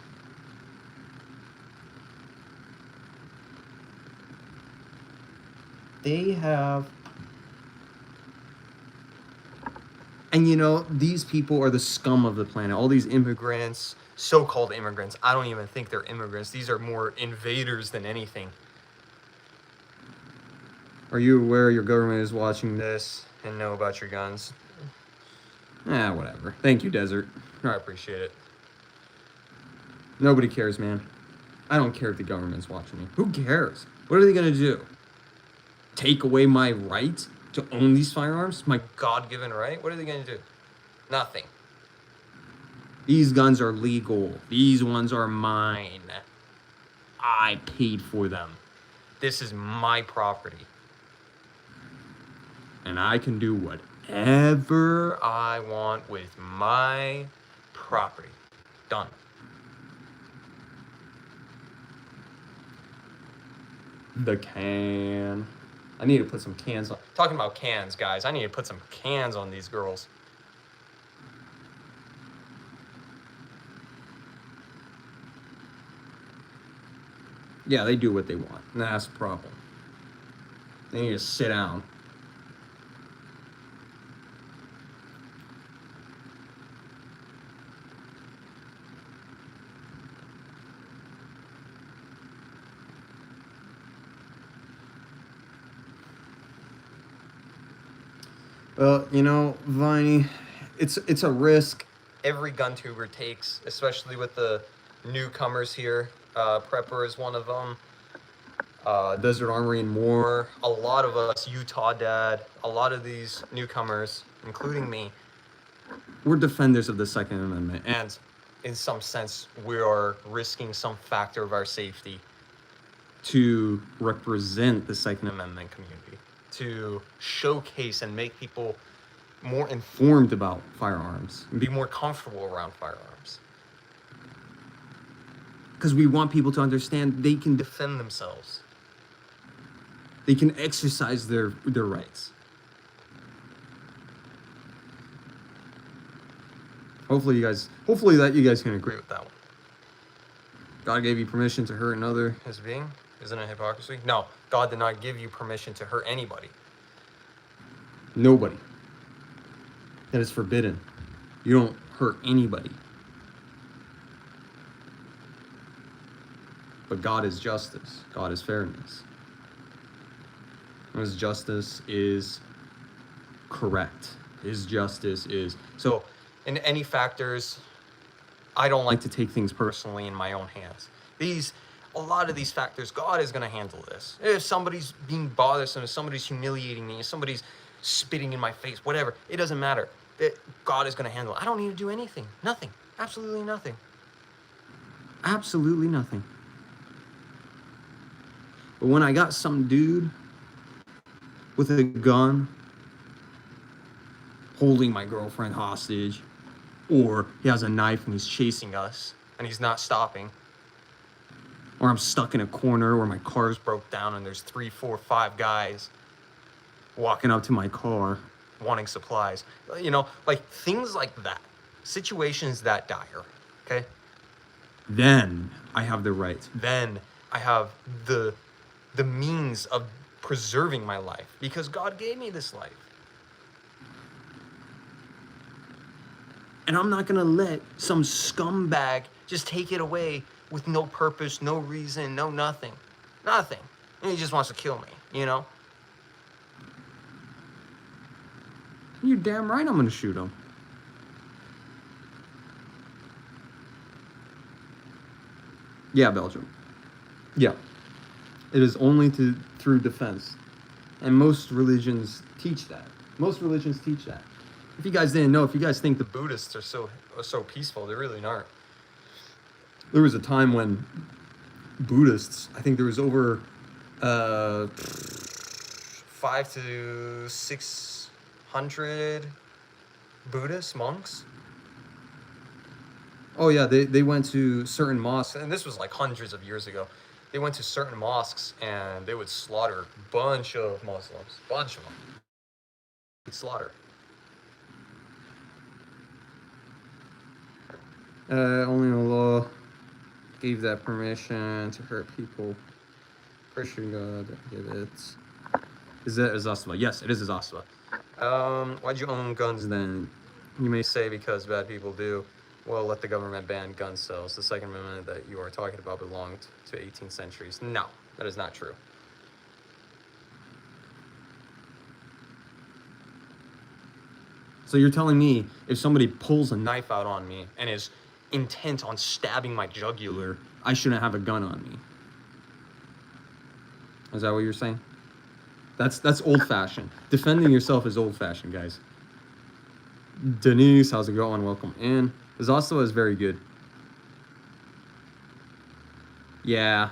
They have... And you know, these people are the scum of the planet. All these immigrants, so-called immigrants. I don't even think they're immigrants. These are more invaders than anything. Are you aware your government is watching this and know about your guns? Whatever. Thank you, Desert. I appreciate it. Nobody cares, man. I don't care if the government's watching me. Who cares? What are they gonna do? Take away my right to own these firearms? My God-given right? What are they gonna do? Nothing. These guns are legal. These ones are mine. I paid for them. This is my property. And I can do whatever I want with my property. Done. The can. I need to put some cans on. Talking about cans, guys. I need to put some cans on these girls. Yeah, they do what they want. And that's the problem. They need to sit down. Well, you know, Viney, it's a risk every gun tuber takes, especially with the newcomers here. Prepper is one of them. Desert Armory and more. A lot of us, Utah Dad, a lot of these newcomers, including me, we're defenders of the Second Amendment, and in some sense, we are risking some factor of our safety to represent the Second Amendment community, to showcase and make people more informed about firearms and be more comfortable around firearms. Because we want people to understand they can defend themselves. They can exercise their rights. Hopefully you guys can agree with that one. God gave you permission to hurt another as a being. Isn't it hypocrisy? No, God did not give you permission to hurt anybody. Nobody. That is forbidden. You don't hurt anybody. But God is justice. God is fairness. His justice is correct. His justice is... So, in any factors, I don't like to take things personally in my own hands. A lot of these factors, God is going to handle this. If somebody's being bothersome, if somebody's humiliating me, if somebody's spitting in my face, whatever, it doesn't matter. God is going to handle it. I don't need to do anything. Nothing. Absolutely nothing. Absolutely nothing. But when I got some dude with a gun holding my girlfriend hostage, or he has a knife and he's chasing us and he's not stopping, or I'm stuck in a corner where my car's broke down and there's 3, 4, 5 guys walking up to my car wanting supplies, you know, like things like that, situations that dire, okay? Then I have the right. Then I have the means of preserving my life because God gave me this life. And I'm not gonna let some scumbag just take it away with no purpose, no reason, no nothing. Nothing. And he just wants to kill me, you know? You're damn right I'm gonna shoot him. Yeah, Belgium. Yeah. It is only through defense. And most religions teach that. Most religions teach that. If you guys didn't know, if you guys think the Buddhists are so peaceful, they really aren't. There was a time when Buddhists, I think there was over 500 to 600 Buddhist monks. Oh yeah, they went to certain mosques, and this was like hundreds of years ago. They went to certain mosques and they would slaughter a bunch of Muslims, bunch of them. They'd slaughter. Only Allah gave that permission to hurt people. Christian God give it. Is that Azastava? Yes, it is Azastava. Why'd you own guns then? You may say because bad people do. Well, let the government ban gun sales. The Second Amendment that you are talking about belonged to 18th centuries. No, that is not true. So you're telling me if somebody pulls a knife out on me and is intent on stabbing my jugular, I shouldn't have a gun on me? Is that what you're saying? That's old-fashioned. Defending yourself is old-fashioned, guys. Denise, how's it going? Welcome in. This also is very good. Yeah.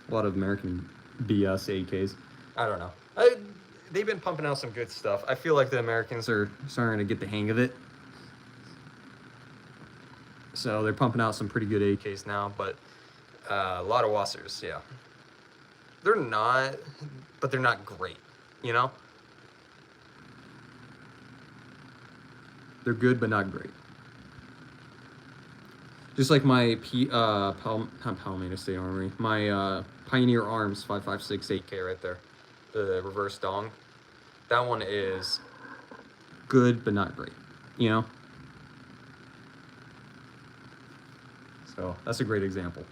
A lot of American BS AKs. I don't know. They've been pumping out some good stuff. I feel like the Americans are starting to get the hang of it. So they're pumping out some pretty good AKs now, but a lot of Wassers, yeah. They're not, but they're not great, you know? They're good, but not great. Just like my Palomino State Armory, my Pioneer Arms 5.56 8K right there, the reverse dong. That one is good, but not great, you know? So that's a great example.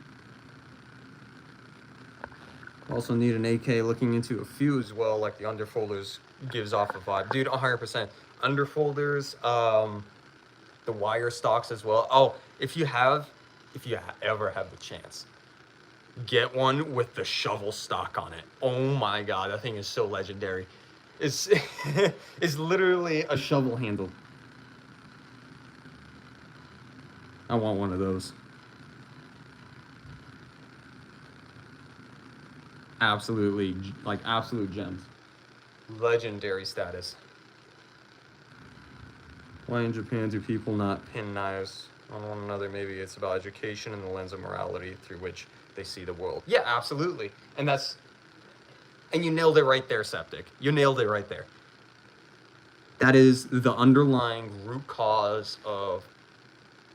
Also need an AK looking into a few as well, like the underfolders gives off a vibe. Dude, 100%. Underfolders, the wire stocks as well. Oh, if you ever have the chance, get one with the shovel stock on it. Oh my god, that thing is so legendary. It's it's literally a shovel handle. I want one of those. Absolutely, like absolute gems. Legendary status. Why in Japan do people not pin knives on one another? Maybe it's about education and the lens of morality through which they see the world. Yeah, absolutely. And you nailed it right there, Septic. You nailed it right there. That is the underlying root cause of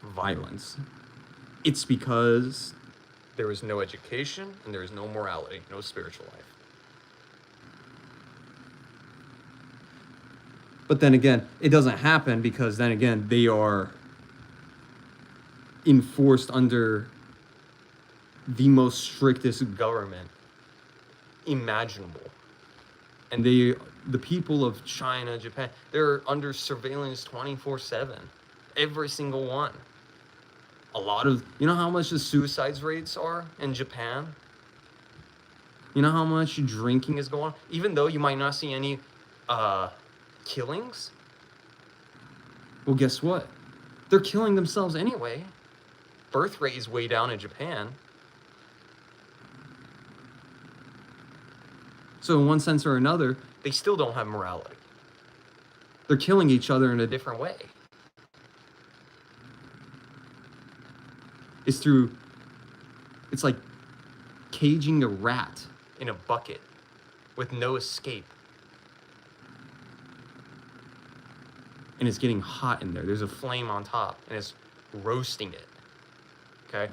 violence. It's because there is no education and there is no morality, no spiritual life. But then again, it doesn't happen because then again, they are enforced under the most strictest government imaginable. And the people of China, Japan, they're under surveillance 24/7. Every single one. A lot of, you know how much the suicides rates are in Japan? You know how much drinking is going on? Even though you might not see any killings, well, guess what? They're killing themselves anyway. Birth rate is way down in Japan. So in one sense or another, they still don't have morality. They're killing each other in a different way. It's like caging a rat in a bucket with no escape. And it's getting hot in there. There's a flame on top and it's roasting it. Okay?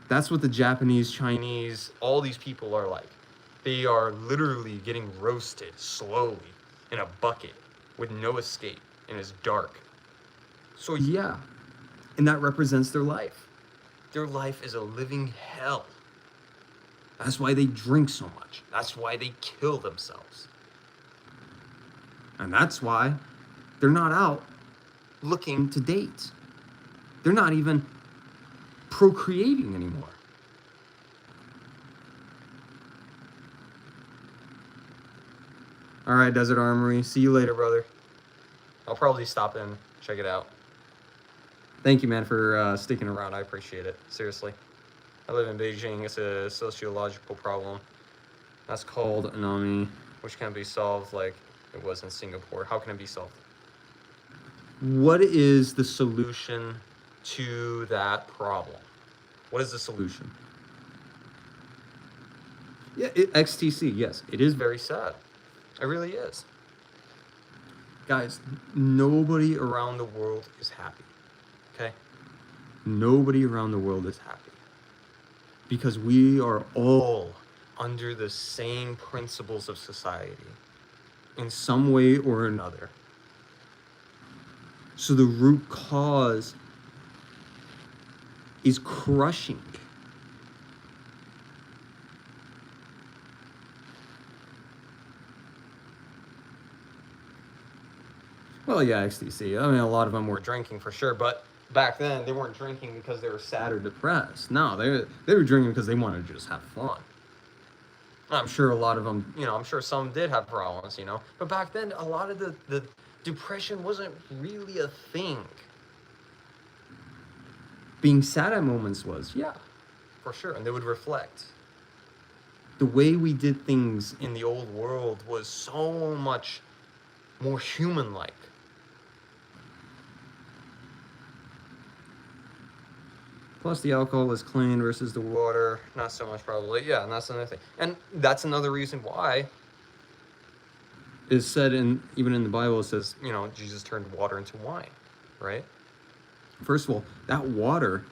That's what the Japanese, Chinese, all these people are like. They are literally getting roasted slowly in a bucket with no escape, and it's dark. So yeah, and that represents their life. Their life is a living hell. That's why they drink so much. That's why they kill themselves. And that's why they're not out looking to date. They're not even procreating anymore. All right, Desert Armory. See you later, brother. I'll probably stop in, check it out. Thank you, man, for sticking around. I appreciate it. Seriously. I live in Beijing. It's a sociological problem. That's called Anami, which can be solved like it was in Singapore. How can it be solved? What is the solution to that problem? What is the solution? Yeah, XTC, yes. It is very sad. It really is. Guys, nobody around the world is happy. Okay? Nobody around the world is happy. Because we are all under the same principles of society in some way or another. So the root cause is crushing. Well, yeah, XTC. I mean, a lot of them were drinking for sure, but back then they weren't drinking because they were sad or depressed. No, they were drinking because they wanted to just have fun. I'm sure a lot of them, I'm sure some did have problems, but back then a lot of the depression wasn't really a thing. Being sad at moments was, yeah, for sure, and they would reflect. The way we did things in the old world was so much more human-like. Plus, the alcohol is clean versus the water. Not so much, probably. Yeah, and that's another thing. And that's another reason why is said even in the Bible, it says, Jesus turned water into wine, right? First of all, that water,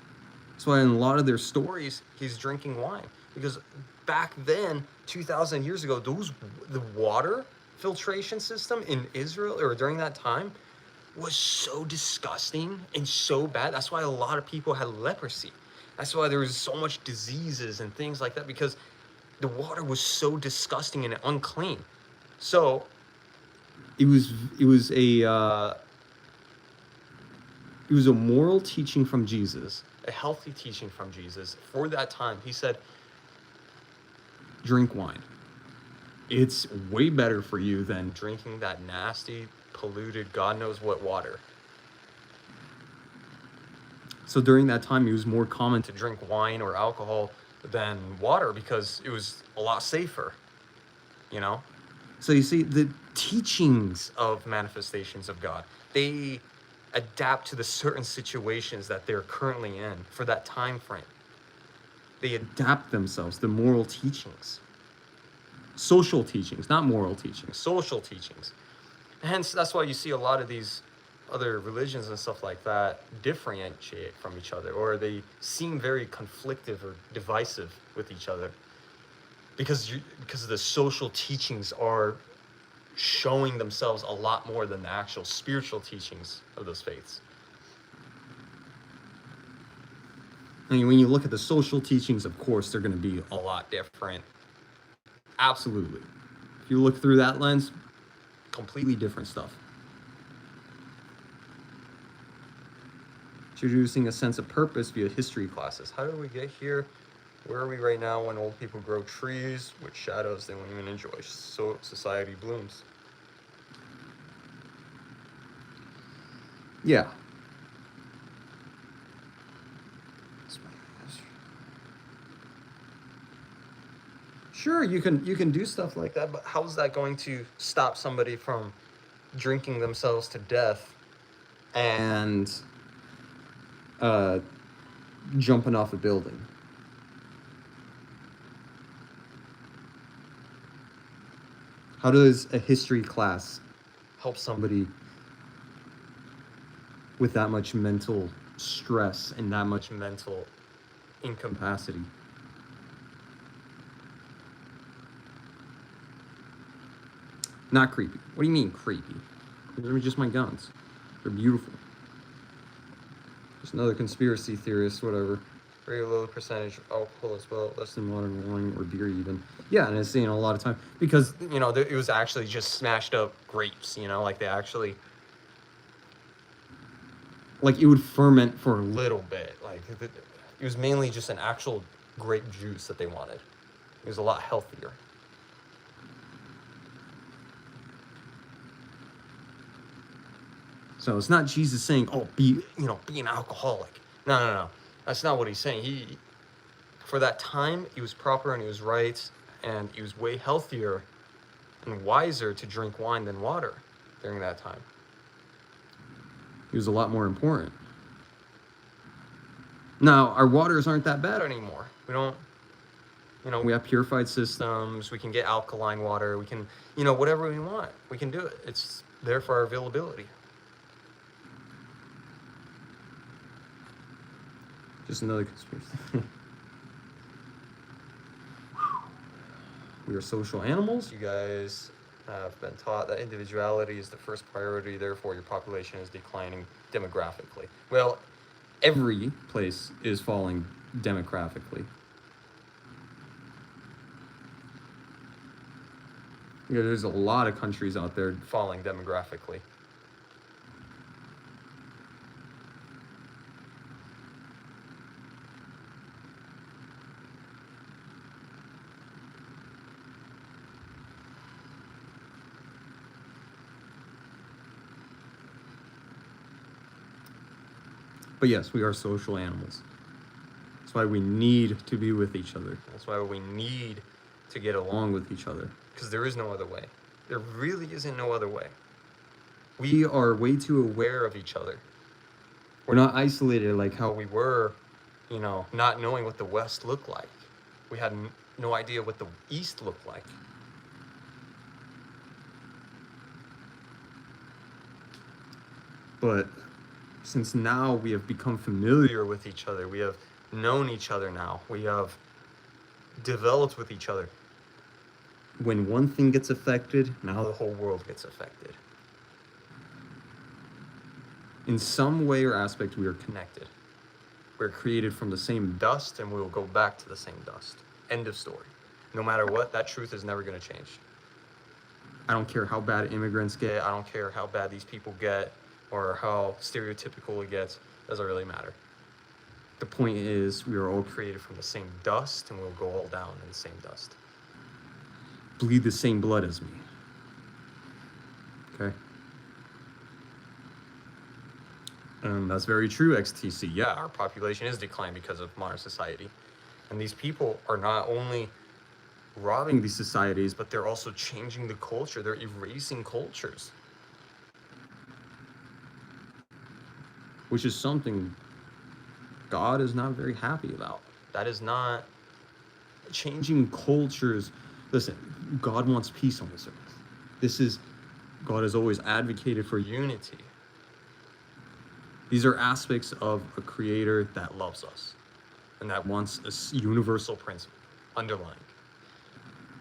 that's why in a lot of their stories, he's drinking wine. Because back then, 2,000 years ago, the water filtration system in Israel, or during that time, was so disgusting and so bad. That's why a lot of people had leprosy. That's why there was so much diseases and things like that, because the water was so disgusting and unclean. So it was a moral teaching from Jesus, a healthy teaching from Jesus. For that time, he said, drink wine. It's way better for you than drinking that nasty, polluted, God knows what water. So during that time, it was more common to drink wine or alcohol than water because it was a lot safer, you know? So you see, the teachings of manifestations of God, they adapt to the certain situations that they're currently in for that time frame. They adapt themselves, the moral teachings. Social teachings, not moral teachings, social teachings. Hence, that's why you see a lot of these other religions and stuff like that differentiate from each other, or they seem very conflictive or divisive with each other, because the social teachings are showing themselves a lot more than the actual spiritual teachings of those faiths. I mean, when you look at the social teachings, of course, they're going to be a lot different. Absolutely. If you look through that lens, completely different stuff. Introducing a sense of purpose via history classes. How did we get here? Where are we right now when old people grow trees with shadows they won't even enjoy? So society blooms. Yeah. Sure, you can do stuff like that, but how's that going to stop somebody from drinking themselves to death and jumping off a building? How does a history class help somebody with that much mental stress and that much mental incapacity? Not creepy. What do you mean creepy? They're just my guns. They're beautiful. Just another conspiracy theorist, whatever. Very low percentage of alcohol as well, less than modern wine or beer even. Yeah, and it's, a lot of time. Because, it was actually just smashed up grapes, like they actually... Like, it would ferment for a little bit. Like, it was mainly just an actual grape juice that they wanted. It was a lot healthier. So it's not Jesus saying, oh, be an alcoholic. No. That's not what he's saying. For that time, he was proper and he was right, and he was way healthier and wiser to drink wine than water during that time. He was a lot more important. Now, our waters aren't that bad anymore. We don't, we have purified systems. We can get alkaline water. We can, whatever we want. We can do it. It's there for our availability. Just another conspiracy. We are social animals. You guys have been taught that individuality is the first priority, therefore your population is declining demographically. Well, every place is falling demographically. There's a lot of countries out there falling demographically. But yes, we are social animals. That's why we need to be with each other. That's why we need to get along with each other. Because there is no other way. There really isn't no other way. We are way too aware of each other. We're not isolated like how we were, not knowing what the West looked like. We had no idea what the East looked like. But since now we have become familiar with each other, we have known each other now, we have developed with each other. When one thing gets affected, now the whole world gets affected. In some way or aspect, we are connected. We're created from the same dust, and we will go back to the same dust. End of story. no matter what, that truth is never going to change. I don't care how bad immigrants get. I don't care how bad these people get or how stereotypical it gets. Doesn't really matter. The point is, we are all created from the same dust, and we'll go all down in the same dust. Bleed the same blood as me. Okay? And that's very true, XTC. Yeah, our population is declining because of modern society. And these people are not only robbing these societies, but they're also changing the culture. They're erasing cultures. Which is something God is not very happy about. That is not changing cultures. Listen, God wants peace on this earth. God has always advocated for unity. These are aspects of a creator that loves us and that wants a universal principle underlying.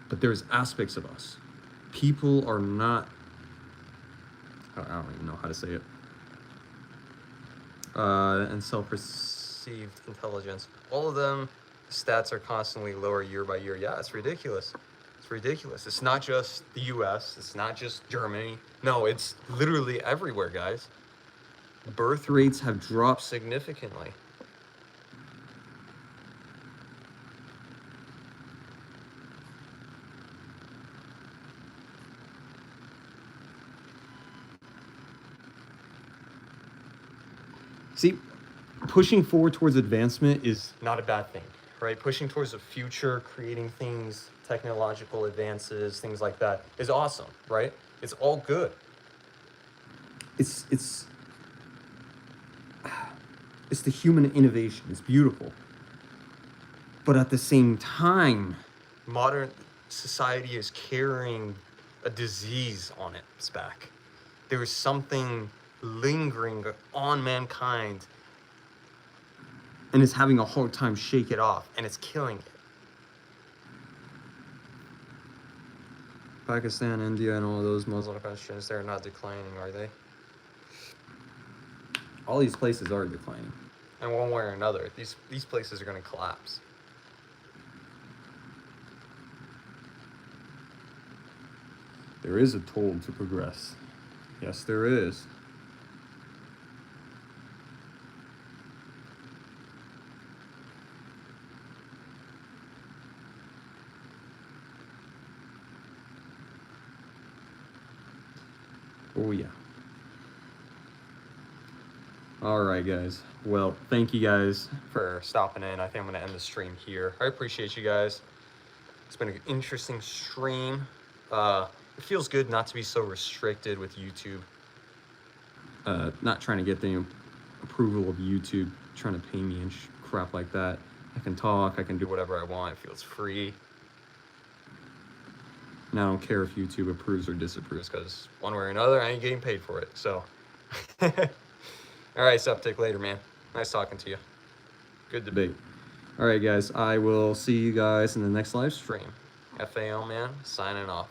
But there's aspects of us. People are not, I don't even know how to say it. And self-perceived intelligence. All of them, stats are constantly lower year by year. Yeah, it's ridiculous. It's ridiculous. It's not just the US. It's not just Germany. No, it's literally everywhere, guys. Birth rates have dropped significantly. See, pushing forward towards advancement is not a bad thing, right? Pushing towards the future, creating things, technological advances, things like that is awesome, right? It's all good. It's the human innovation. It's beautiful. But at the same time, modern society is carrying a disease on its back. There is something lingering on mankind and it's having a hard time shake it off, and it's killing it. Pakistan, India, and all those Muslim countries, they're not declining, are they? All these places are declining. And one way or another, these places are going to collapse. There is a toll to progress. Yes, there is. Oh, yeah. All right, guys. Well, thank you guys for stopping in. I think I'm going to end the stream here. I appreciate you guys. It's been an interesting stream. It feels good not to be so restricted with YouTube. Not trying to get the approval of YouTube, trying to pay me and crap like that. I can talk, I can do whatever I want. It feels free. And I don't care if YouTube approves or disapproves, because one way or another, I ain't getting paid for it. So, all right, Septic, later, man. Nice talking to you. Good debate. All right, guys, I will see you guys in the next live stream. FAL Man, signing off.